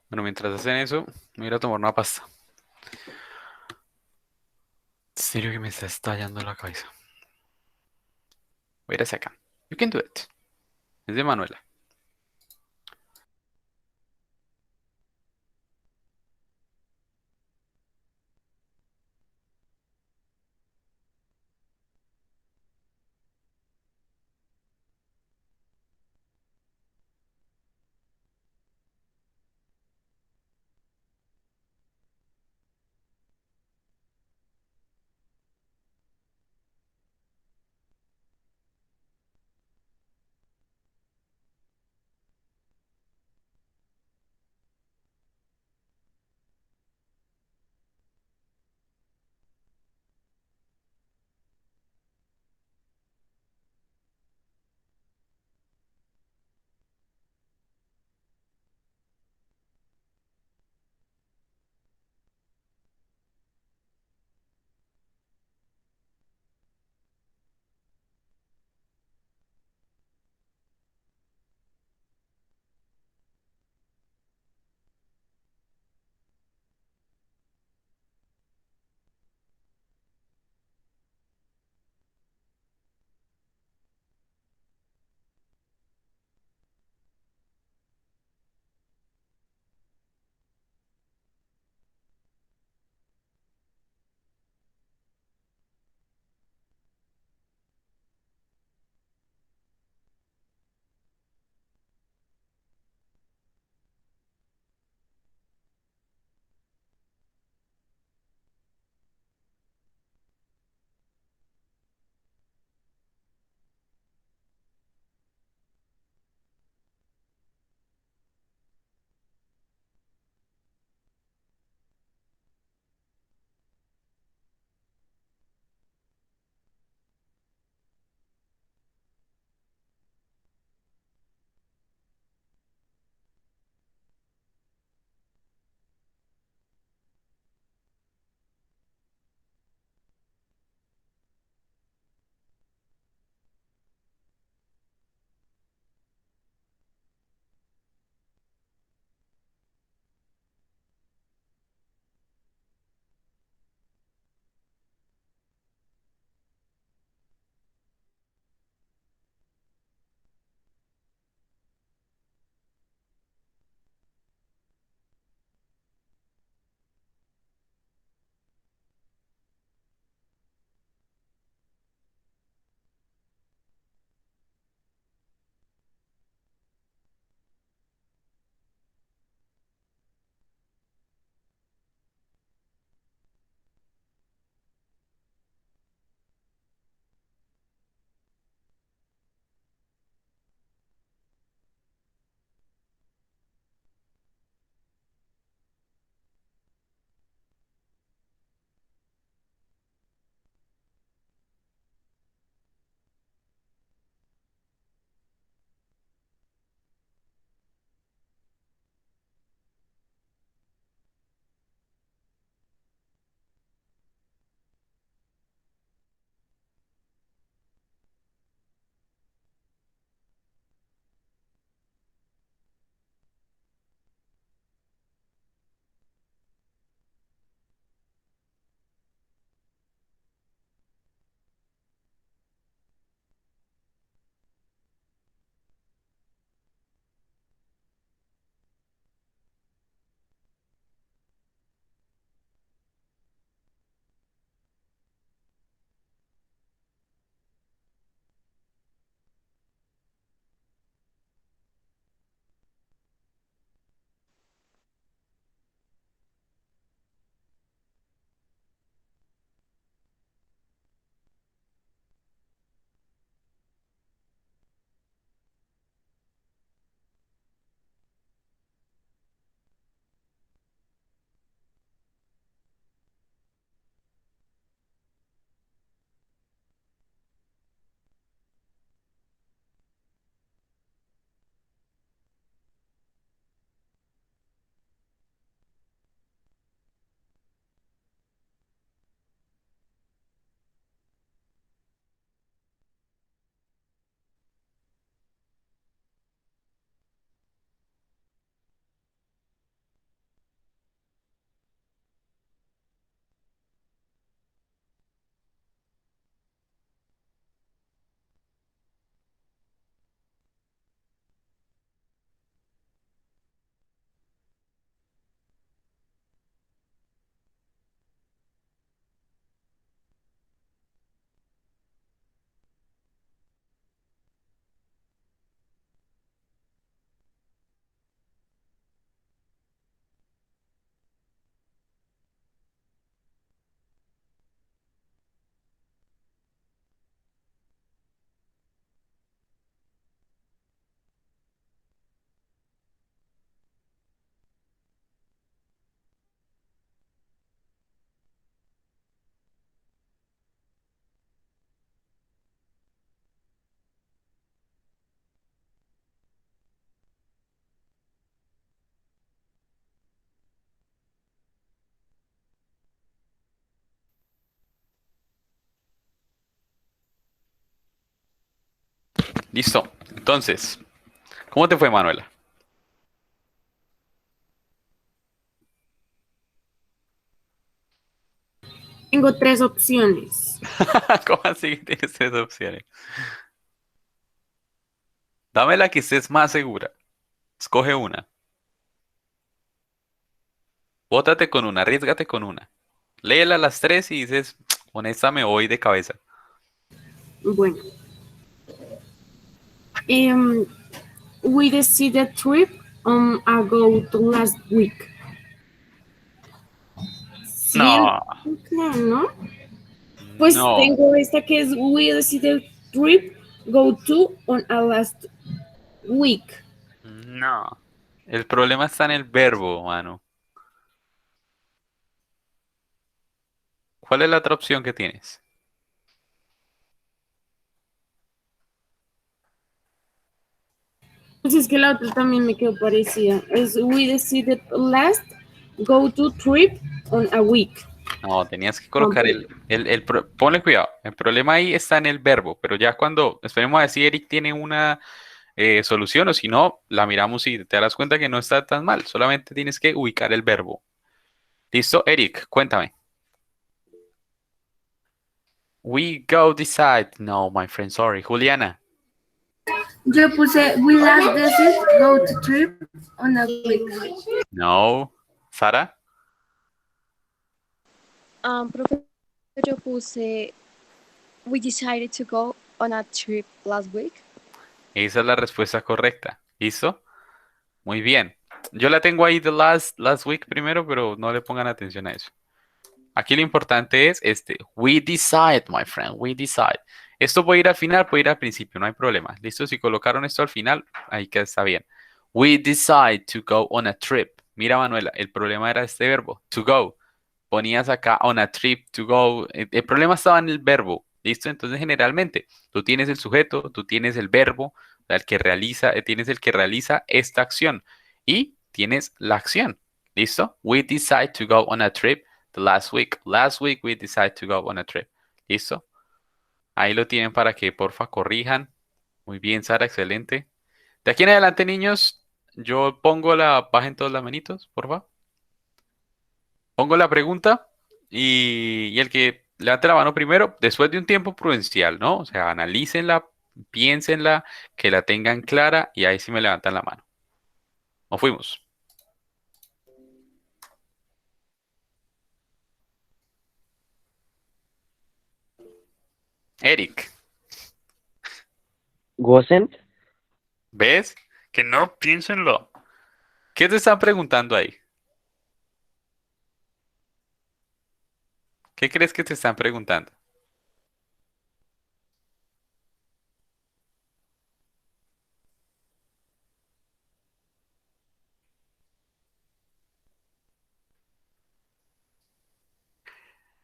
Bueno, mientras hacen eso, me voy a ir a tomar una pasta. En serio que me está estallando la cabeza. Wait a second. You can do it. Es de Manuela. Listo. Entonces, ¿cómo te fue, Manuela? Tengo 3 opciones. ¿Cómo así que tienes tres opciones? Dame la que estés más segura. Escoge una. Bótate con una, arriésgate con una. Léela las tres y dices, con esta me voy de cabeza. Bueno, we decided trip on a go to last week. No, Siento que no. Pues no, tengo esta que es we decided trip go to on a last week. no. El problema está en el verbo, mano. ¿Cuál es la otra opción que tienes? Pues es que la otra también me quedó parecida. Es we decided last go to trip on a week. No, tenías que colocar ponle cuidado. El problema ahí está en el verbo, pero ya cuando esperemos a ver si Eric tiene una solución o si no, la miramos y te darás cuenta que no está tan mal. Solamente tienes que ubicar el verbo. ¿Listo, Eric? Cuéntame. We go decide. No, my friend, sorry. Juliana. Yo puse we last decided go to trip on a week. No. Sara. Profe, yo puse, we decided to go on a trip last week. Esa es la respuesta correcta. ¿Listo? Muy bien. Yo la tengo ahí de last week primero, pero no le pongan atención a eso. Aquí lo importante es we decide, my friend, we decide. Esto puede ir al final, puede ir al principio, no hay problema. ¿Listo? Si colocaron esto al final, ahí que está bien. We decide to go on a trip. Mira, Manuela, el problema era este verbo, to go. Ponías acá on a trip, to go. El problema estaba en el verbo. ¿Listo? Entonces, generalmente, tú tienes el sujeto, tú tienes el verbo, el que realiza, tienes el que realiza esta acción y tienes la acción. ¿Listo? We decide to go on a trip the last week. Last week we decided to go on a trip. ¿Listo? Ahí lo tienen para que porfa corrijan. Muy bien, Sara, excelente. De aquí en adelante, niños, yo pongo bajen todas las manitos, porfa. Pongo la pregunta y el que levante la mano primero, después de un tiempo prudencial, ¿no? O sea, analícenla, piénsenla, que la tengan clara y ahí sí me levantan la mano. Nos fuimos. Eric, Wasn't. ¿ves? Que no, piénsenlo. ¿Qué te están preguntando ahí? ¿Qué crees que te están preguntando?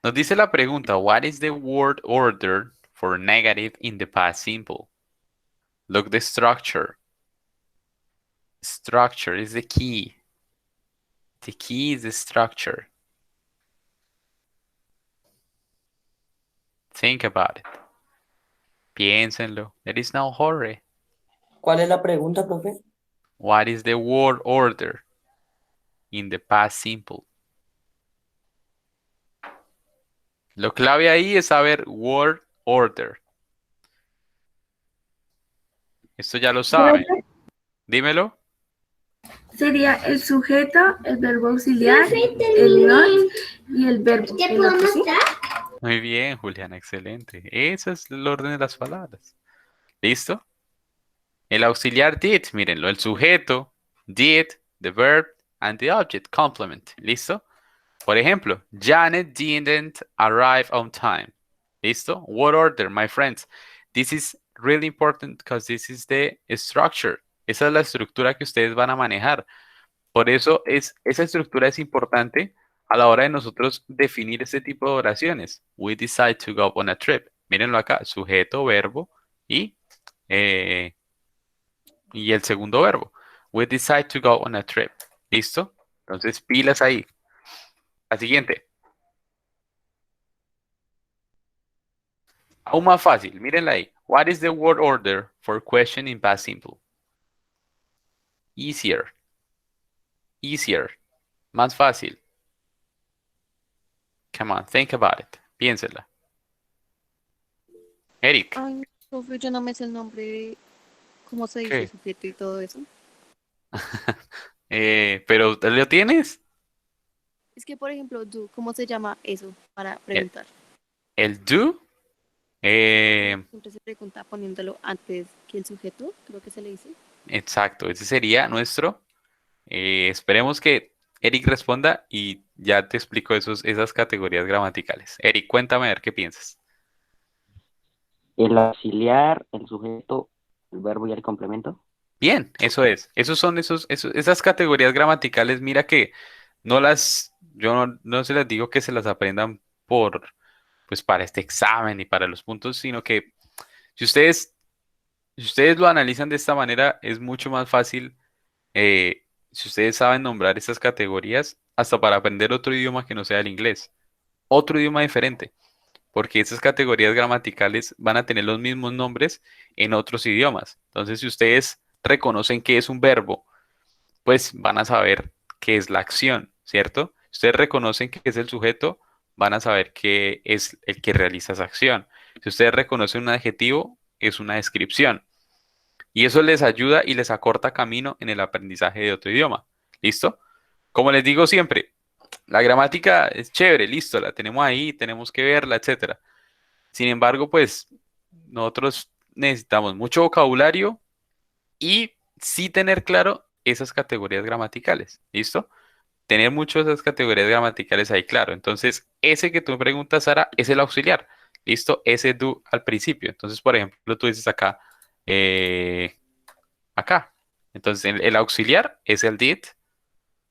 Nos dice la pregunta, what is the word order for negative in the past simple? Look the structure. Structure is the key. The key is the structure. Think about it. Piénsenlo. There is no hurry. ¿Cuál es la pregunta, profe? What is the word order in the past simple? Lo clave ahí es saber word order. Esto ya lo saben. Dímelo. Sería el sujeto, el verbo auxiliar, el not y el verbo. ¿El otro sí? Muy bien, Juliana, excelente. Ese es el orden de las palabras. ¿Listo? El auxiliar did, mírenlo, el sujeto, did, the verb, and the object, complement. ¿Listo? Por ejemplo, Janet didn't arrive on time. ¿Listo? What order, my friends? This is really important because this is the structure. Esa es la estructura que ustedes van a manejar. Por eso esa estructura es importante a la hora de nosotros definir este tipo de oraciones. We decide to go on a trip. Mírenlo acá, sujeto, verbo y el segundo verbo. We decide to go on a trip. ¿Listo? Entonces, pilas ahí. La siguiente. Aún más fácil, mírenla ahí. What is the word order for question in past simple? Easier. Easier. Más fácil. Come on, think about it. Piénsela. Eric. Ay, profe, yo no me sé el nombre de cómo se dice ¿Qué? sujeto y todo eso. Pero ¿lo tienes? Es que, por ejemplo, do, ¿cómo se llama eso para preguntar? El do. Siempre se pregunta poniéndolo antes que el sujeto, creo que se le dice. Exacto, ese sería nuestro. Esperemos que Eric responda y ya te explico esas categorías gramaticales. Eric, cuéntame a ver qué piensas. El auxiliar, el sujeto, el verbo y el complemento. Bien, eso es. Esas categorías gramaticales, mira que yo no se las digo que se las aprendan pues para este examen y para los puntos, sino que si ustedes lo analizan de esta manera, es mucho más fácil, si ustedes saben nombrar estas categorías, hasta para aprender otro idioma que no sea el inglés, otro idioma diferente, porque esas categorías gramaticales van a tener los mismos nombres en otros idiomas. Entonces, si ustedes reconocen que es un verbo, pues van a saber qué es la acción, ¿cierto? Si ustedes reconocen que es el sujeto, van a saber que es el que realiza esa acción. Si ustedes reconocen un adjetivo, es una descripción. Y eso les ayuda y les acorta camino en el aprendizaje de otro idioma. ¿Listo? Como les digo siempre, la gramática es chévere, listo, la tenemos ahí, tenemos que verla, etcétera. Sin embargo, pues nosotros necesitamos mucho vocabulario y sí tener claro esas categorías gramaticales. ¿Listo? Tener muchas de esas categorías gramaticales ahí claro. Entonces, ese que tú me preguntas, Sara, es el auxiliar. ¿Listo? Ese do al principio. Entonces, por ejemplo, tú dices acá, acá. Entonces, el auxiliar es el did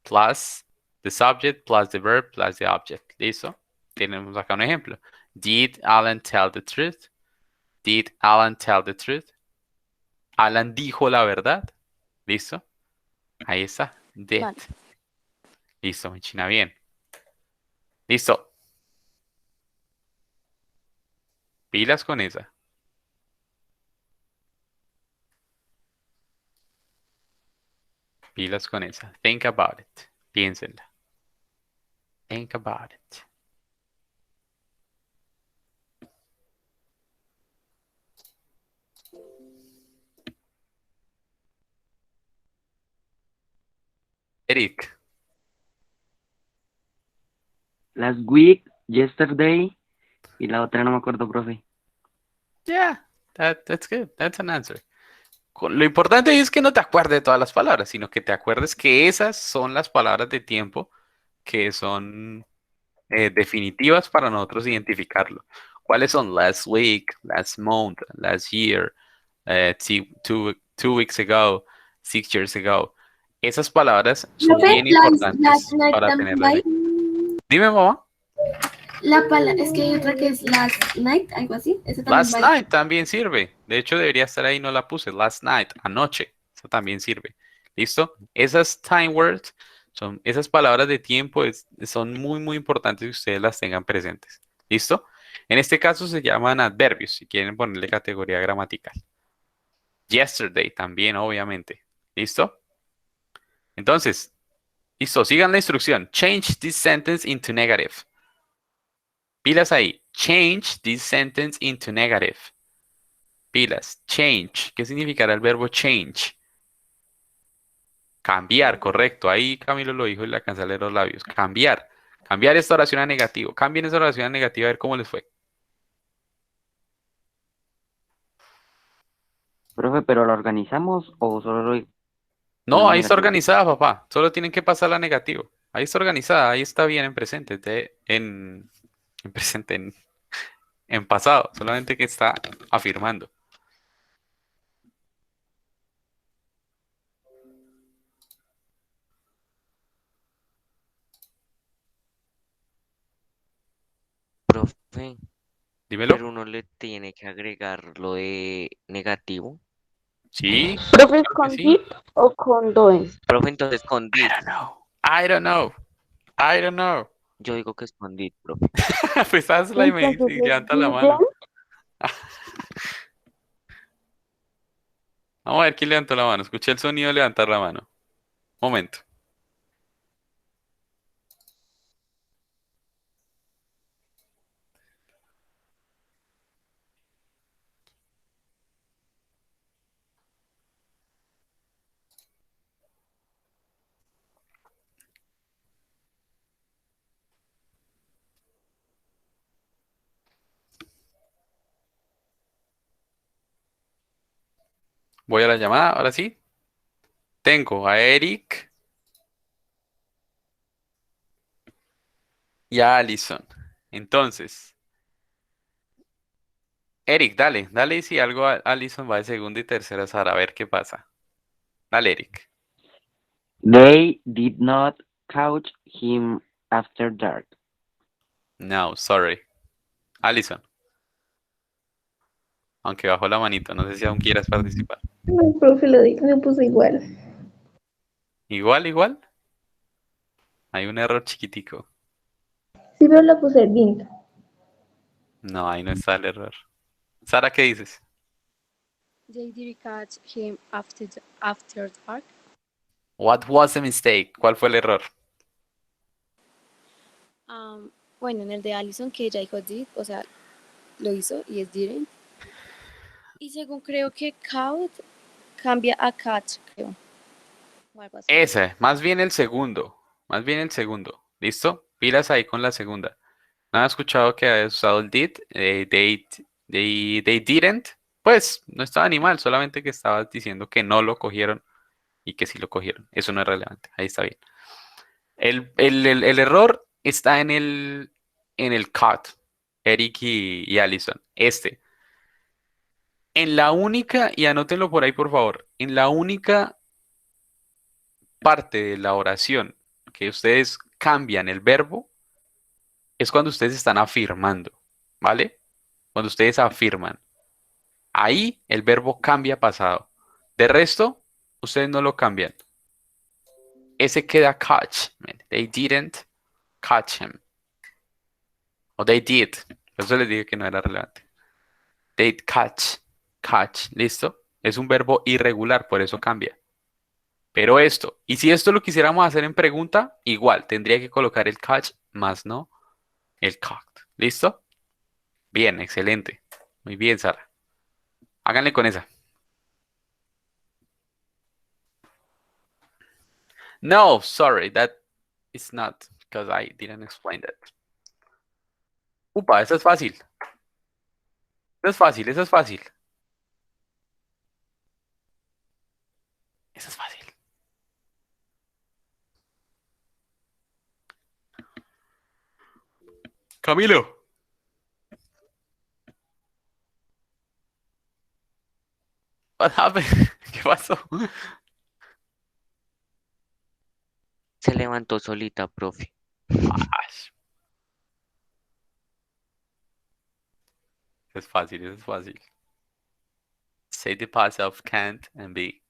plus the subject plus the verb plus the object. ¿Listo? Tenemos acá un ejemplo. Did Alan tell the truth? Did Alan tell the truth? Alan dijo la verdad. ¿Listo? Ahí está. Did. Vale. Listo, mi china, bien. Listo. Pilas con esa. Pilas con esa. Think about it. Piénsenla. Think about it. Eric. Last week, yesterday y la otra no me acuerdo, profe. Yeah, that's good. That's an answer. Lo importante es que no te acuerdes de todas las palabras, sino que te acuerdes que esas son las palabras de tiempo que son definitivas para nosotros identificarlo. ¿Cuáles son? Last week, last month, last year, two weeks ago, 6 years ago. Esas palabras son bien importantes para tenerlas. Dime, mamá. La palabra, es que hay otra que es last night, algo así. Ese también Last va. night también sirve. De hecho, debería estar ahí, no la puse. Last night, anoche. Eso también sirve. ¿Listo? Esas time words, esas palabras de tiempo, son muy, muy importantes que ustedes las tengan presentes. ¿Listo? En este caso se llaman adverbios, si quieren ponerle categoría gramatical. Yesterday también, obviamente. ¿Listo? Entonces, listo, sigan la instrucción. Change this sentence into negative. Pilas ahí. Change this sentence into negative. Pilas. Change. ¿Qué significará el verbo change? Cambiar, correcto. Ahí Camilo lo dijo y le alcancé a leer los labios. Cambiar. Cambiar esta oración a negativo. Cambien esa oración a negativo a ver cómo les fue. Profe, ¿pero la organizamos o solo lo... No, No, ahí está negativo. organizada, papá. Solo tienen que pasarla a negativo. Ahí está organizada. Ahí está bien en presente. En presente, en pasado. Solamente que está afirmando. Profe, Dímelo. pero uno le tiene que agregar lo de negativo. Sí. ¿Profe, claro con que sí. dip o con doe? Profe, entonces con I did. don't know. I don't know. I don't know. Yo digo que es con did, profe. Pues hazla y me dice, Entonces, levanta la ¿did mano. Vamos a ver quién levantó la mano. Escuché el sonido de levantar la mano. Momento. Voy a la llamada, ahora sí. Tengo a Eric y a Allison. Entonces, Eric, dale, dale y si algo Allison va de segunda y tercera Sara, a ver qué pasa. Dale, Eric. They did not catch him after dark. No, sorry. Allison, aunque bajó la manito, no sé si aún quieras participar. No, profe, lo puse igual. Igual, igual. Hay un error chiquitico. Sí, pero lo puse bien. No, ahí no está el error. Sara, ¿qué dices? They did catch him after dark. What was the mistake? ¿Cuál fue el error? Bueno, en el de Allison, que ella dijo did, o sea, lo hizo y es didn't. Y según creo que caught cambia a catch, creo. O algo así. Ese, más bien el segundo. Más bien el segundo. ¿Listo? Pilas ahí con la segunda. ¿No has escuchado que hayas usado el did? They didn't. Pues no estaba ni mal, solamente que estabas diciendo que no lo cogieron y que sí lo cogieron. Eso no es relevante. Ahí está bien. El error está en el cut. Eric y Allison. En la única, y anótenlo por ahí por favor, en la única parte de la oración que ustedes cambian el verbo es cuando ustedes están afirmando, ¿vale? Cuando ustedes afirman. Ahí el verbo cambia a pasado. De resto, ustedes no lo cambian. Ese queda catch. Man. They didn't catch him. O they did. Por eso les dije que no era relevante. They catch. Catch. ¿Listo? Es un verbo irregular, por eso cambia. Pero esto, y si esto lo quisiéramos hacer en pregunta, igual, tendría que colocar el catch más no el caught. ¿Listo? Bien, excelente. Muy bien, Sara. Háganle con esa. No, sorry, that is not, because I didn't explain that. Upa, eso es fácil. Eso es fácil, eso es fácil. Eso es fácil. Camilo. What happened? ¿Qué pasó? Se levantó solita, profe. Ash. Eso es fácil, eso es fácil. Say the past of can't and be.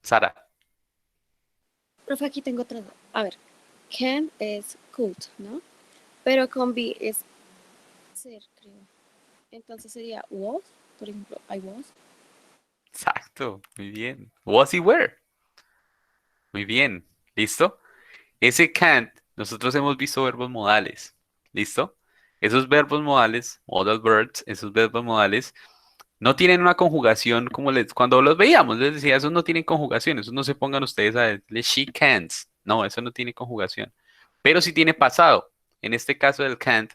Sara. Profe, aquí tengo otra duda. A ver, can es could, ¿no? Pero con be es ser, creo. Entonces sería was, por ejemplo, I was. Exacto, muy bien. Was y were. Muy bien. ¿Listo? Ese can't, nosotros hemos visto verbos modales. ¿Listo? Esos verbos modales, modal verbs, esos verbos modales, no tienen una conjugación como cuando los veíamos, les decía, esos no tienen conjugación, esos no se pongan ustedes a decirle she can't. No, eso no tiene conjugación. Pero sí tiene pasado. En este caso del can't,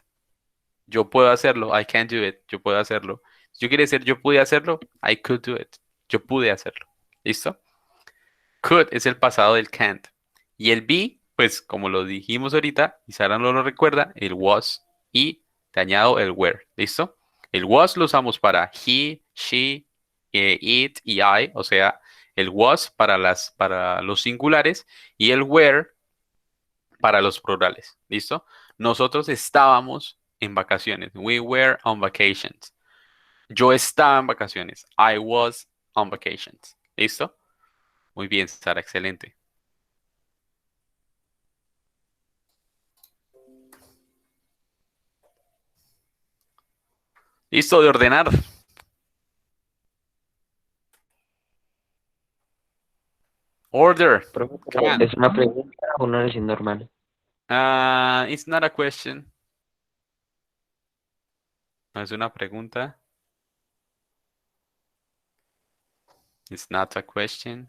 yo puedo hacerlo, I can do it, yo puedo hacerlo. Si yo quiero decir yo pude hacerlo, I could do it, yo pude hacerlo. ¿Listo? Could es el pasado del can't. Y el be, pues como lo dijimos ahorita, y Sara no lo recuerda, el was y te añado el were. ¿Listo? El was lo usamos para he, she, it y I, o sea, el was para los singulares y el were para los plurales. ¿Listo? Nosotros estábamos en vacaciones. We were on vacations. Yo estaba en vacaciones. I was on vacations. ¿Listo? Muy bien, Sara, excelente. Listo de ordenar. Order. Profe, Come on. ¿es una pregunta o una oración normal? It's not a question. No es una pregunta. It's not a question.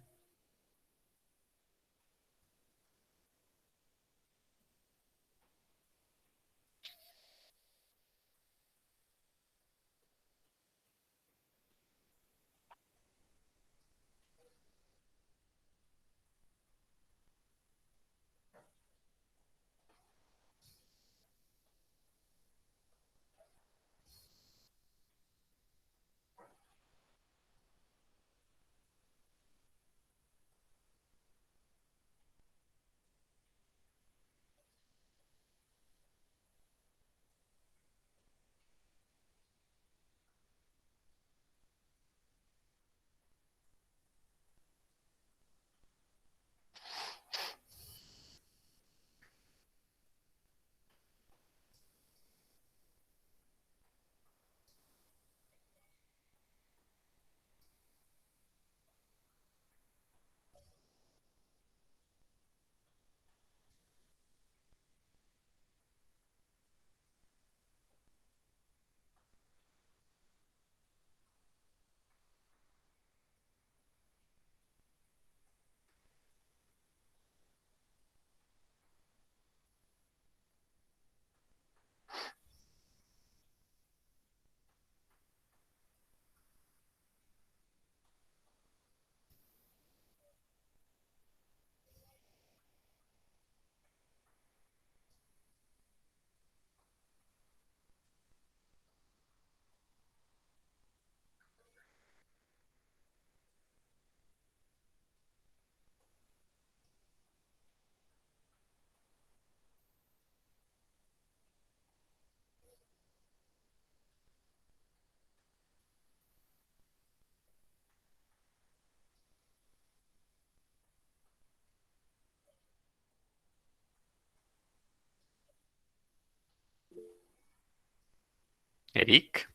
Eric.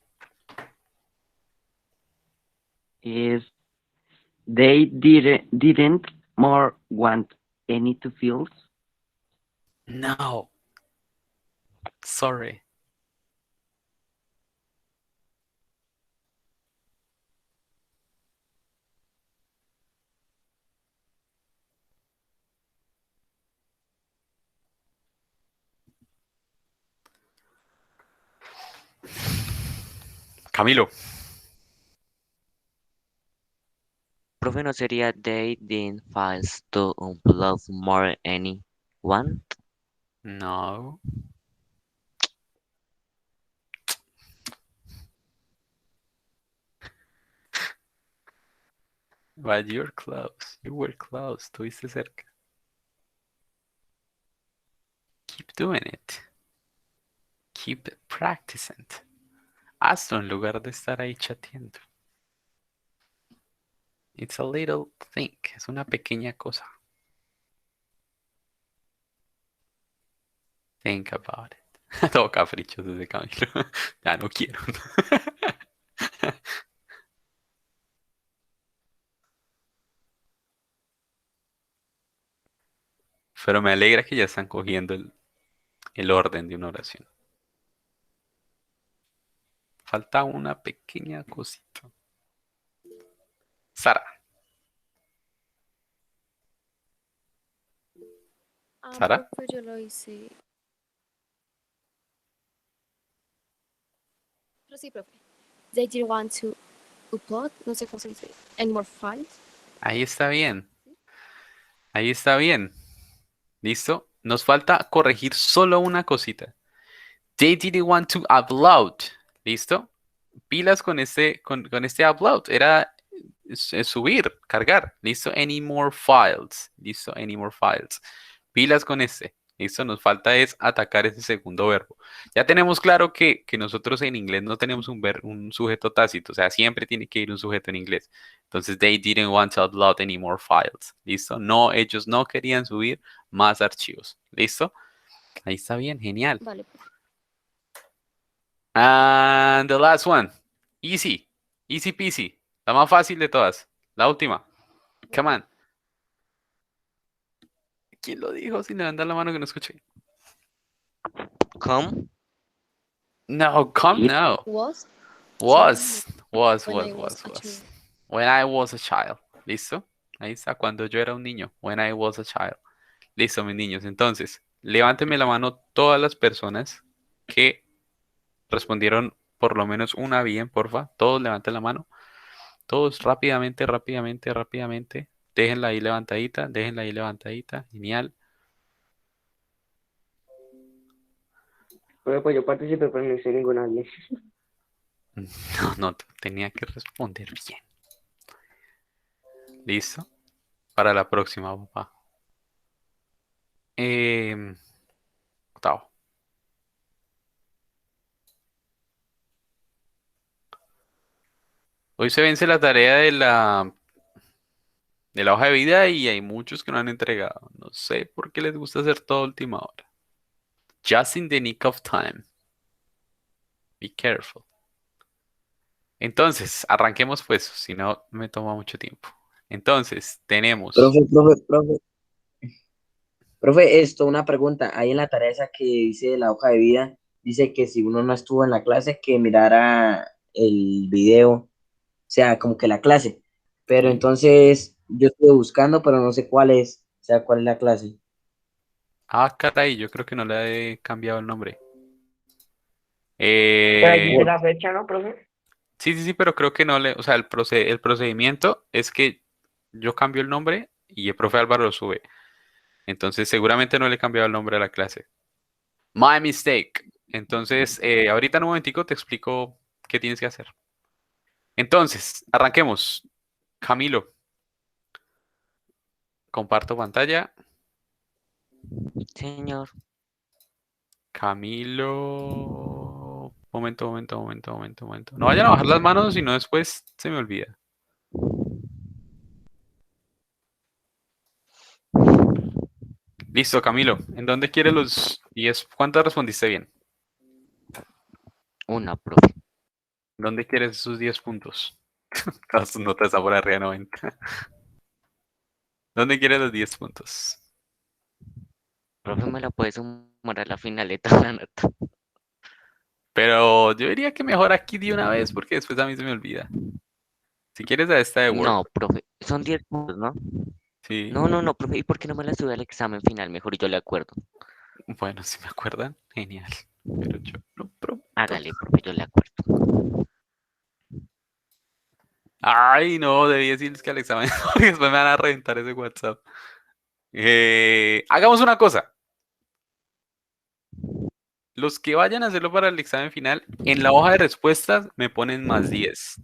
Es didn't more want any to feels. No. Sorry. Camilo. Profe, ¿no sería they didn't files to upload more anyone? No. But you're close. You were close. Estuviste cerca. Keep doing it. Keep practicing. Hazlo en lugar de estar ahí chateando. It's a little thing. Es una pequeña cosa. Think about it. Todo caprichoso ese Camilo. Ya no quiero. Pero me alegra que ya están cogiendo el orden de una oración. Falta una pequeña cosita. Sara. ¿Sara? Profe, yo lo hice. Pero sí, profe. They didn't want to upload, no sé cómo se dice, any more files. Ahí está bien. Ahí está bien. ¿Listo? Nos falta corregir solo una cosita. They didn't want to upload. ¿Listo? Pilas con con este upload. Era subir, cargar. ¿Listo? Any more files. ¿Listo? Any more files. Pilas con este. ¿Listo? Nos falta es atacar ese segundo verbo. Ya tenemos claro que nosotros en inglés no tenemos un sujeto tácito. O sea, siempre tiene que ir un sujeto en inglés. Entonces, they didn't want to upload any more files. ¿Listo? No, ellos no querían subir más archivos. ¿Listo? Ahí está bien, genial. Vale, profe. And the last one. Easy. Easy peasy. La más fácil de todas. La última. Come on. ¿Quién lo dijo? Sin levantar la mano que no escuché. ¿Cómo? No, come It. no. Was. Was. When I was a child. When I was a child. ¿Listo? Ahí está, cuando yo era un niño. When I was a child. Listo, mis niños. Entonces, levánteme la mano todas las personas que respondieron por lo menos una bien, porfa. Todos levanten la mano. Todos rápidamente, rápidamente, rápidamente. Déjenla ahí levantadita, déjenla ahí levantadita. Genial. Profe, pues yo participé, pero no hice ninguna bien. No, no, tenía que responder bien. ¿Listo? Para la próxima, papá. Octavo. Hoy se vence la tarea de la hoja de vida y hay muchos que no han entregado. No sé por qué les gusta hacer todo a última hora. Just in the nick of time. Be careful. Entonces, arranquemos pues, si no me toma mucho tiempo. Entonces, tenemos... Profe, esto, una pregunta. Ahí en la tarea esa que dice de la hoja de vida, dice que si uno no estuvo en la clase, que mirara el video, o sea, como que la clase. Pero Sí. entonces yo estuve buscando, pero no sé cuál es, o sea, cuál es la clase. Ah, caray, yo creo que no le he cambiado el nombre. Pero ahí dice la fecha, ¿no, profe? Sí, sí, sí, pero creo que no le, o sea, el procedimiento es que yo cambio el nombre y el profe Álvaro lo sube. Entonces, seguramente no le he cambiado el nombre a la clase. My mistake. Entonces, ahorita en un momentico te explico qué tienes que hacer. Entonces, arranquemos. Camilo, comparto pantalla. Señor. Camilo. Momento, momento, momento, momento, momento. No vayan a bajar las manos, si no después se me olvida. Listo, Camilo. ¿En dónde quieres los 10? ¿Cuántas respondiste bien? Una, profe. ¿Dónde quieres esos 10 puntos? Todas tus notas están por arriba de 90. ¿Dónde quieres los 10 puntos? Profe, me la puede sumar a la finaleta una nota. Pero yo diría que mejor aquí de una vez porque después a mí se me olvida. Si quieres a esta de Word. No, profe, son 10 puntos, ¿no? Sí. No, profe, ¿y por qué no me la sube al examen final? Mejor yo le acuerdo. Bueno, si me acuerdan, genial. Pero yo no prometo. Hágale, profe, yo le acuerdo. Ay, no, debí decirles que al examen, porque después me van a reventar ese WhatsApp. Hagamos una cosa. Los que vayan a hacerlo para el examen final, en la hoja de respuestas me ponen más 10.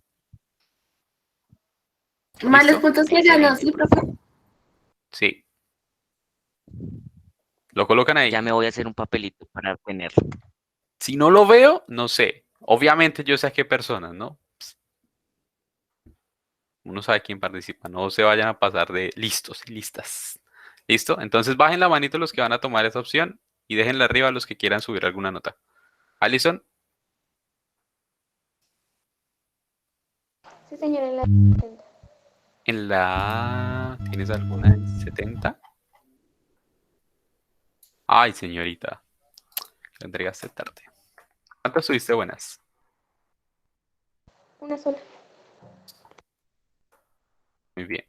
Más los ¿Listo? puntos que ganó, sí, profe. Sí. Lo colocan ahí. Ya me voy a hacer un papelito para tenerlo. Si no lo veo, no sé. Obviamente yo sé a qué personas, ¿no? Uno sabe quién participa. No se vayan a pasar de listos y listas. ¿Listo? Entonces bajen la manito los que van a tomar esa opción y déjenla arriba los que quieran subir alguna nota. Alison, Sí, señora, en la en la... ¿Tienes alguna en 70? Ay, señorita. La entregaste tarde. ¿Cuántas tuviste buenas? una sola. Muy bien.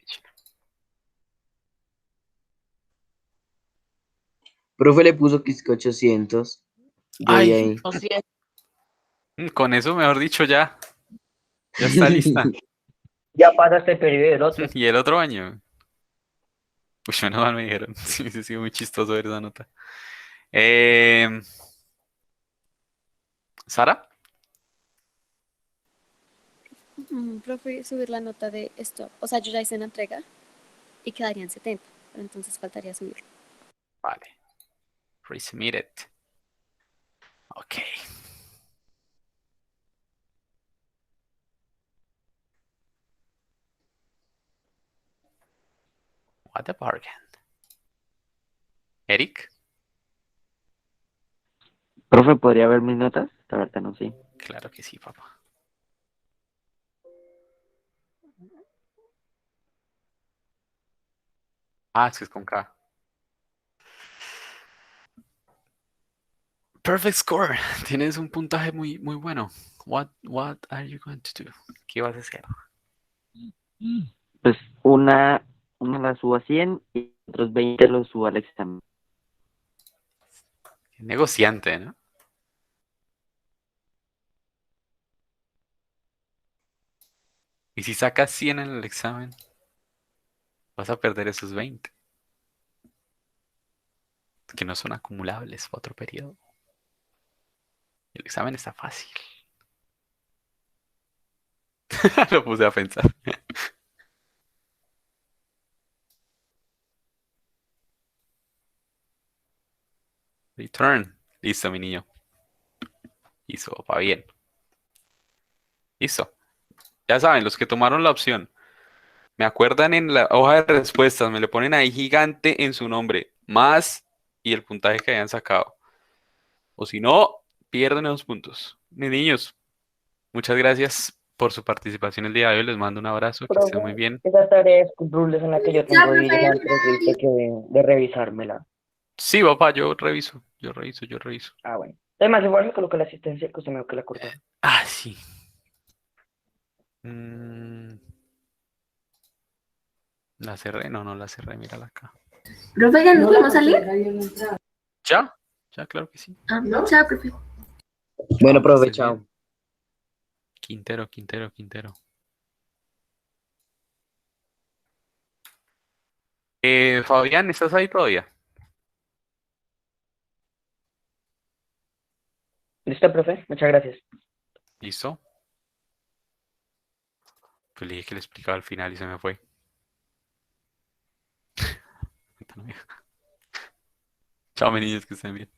Profe le puso que es que 800. Yo vi Ay, ahí. con eso, mejor dicho, ya. Ya está lista. Ya pasa este periodo del otro. Y el otro año. Pues menos mal me dijeron. Sí, sí, sí, muy chistoso ver esa nota. ¿Sara? Profe, subir la nota de esto. O sea, yo ya hice una entrega y quedarían 70, pero entonces faltaría subirlo. Vale. Resubmit it. Ok. What a bargain. Eric, Profe, ¿podría ver mis notas? La verdad no sé. claro que sí, papá. Ah, es que es con K. Perfect score. Tienes un puntaje muy, muy bueno. What are you going to do? ¿Qué vas a hacer? Pues una la subo a 100 y otros 20 los subo al examen. Qué negociante, ¿no? Y si sacas 100 en el examen, vas a perder esos 20, que no son acumulables para otro periodo. El examen está fácil. Lo puse a pensar. Return. Listo, mi niño. Listo, va bien. Listo. Ya saben, los que tomaron la opción, me acuerdan en la hoja de respuestas, me le ponen ahí gigante en su nombre, más y el puntaje que hayan sacado. O si no, pierden esos puntos. Mis niños, muchas gracias por su participación el día de hoy. Les mando un abrazo, que estén muy bien. Esa tarea es rules en la que yo Ya, tengo y profe. antes de revisármela. Sí, papá, yo reviso, yo reviso, yo reviso. Ah, bueno. Además, igual me coloca la asistencia que usted me dijo que la cortó. Ah, sí. Mm, la cerré, no la cerré, mírala acá. Profe, ¿ya nos podemos salir? ¿Ya? Ya, claro que sí. Ah, chao, profe. Bueno, Que profe, estés chao. bien. Quintero. Fabián, ¿estás ahí todavía? ¿Listo, profe? Muchas gracias. ¿Listo? Pues le dije que le explicaba al final y se me fue. Chao, mis niños, que estén bien.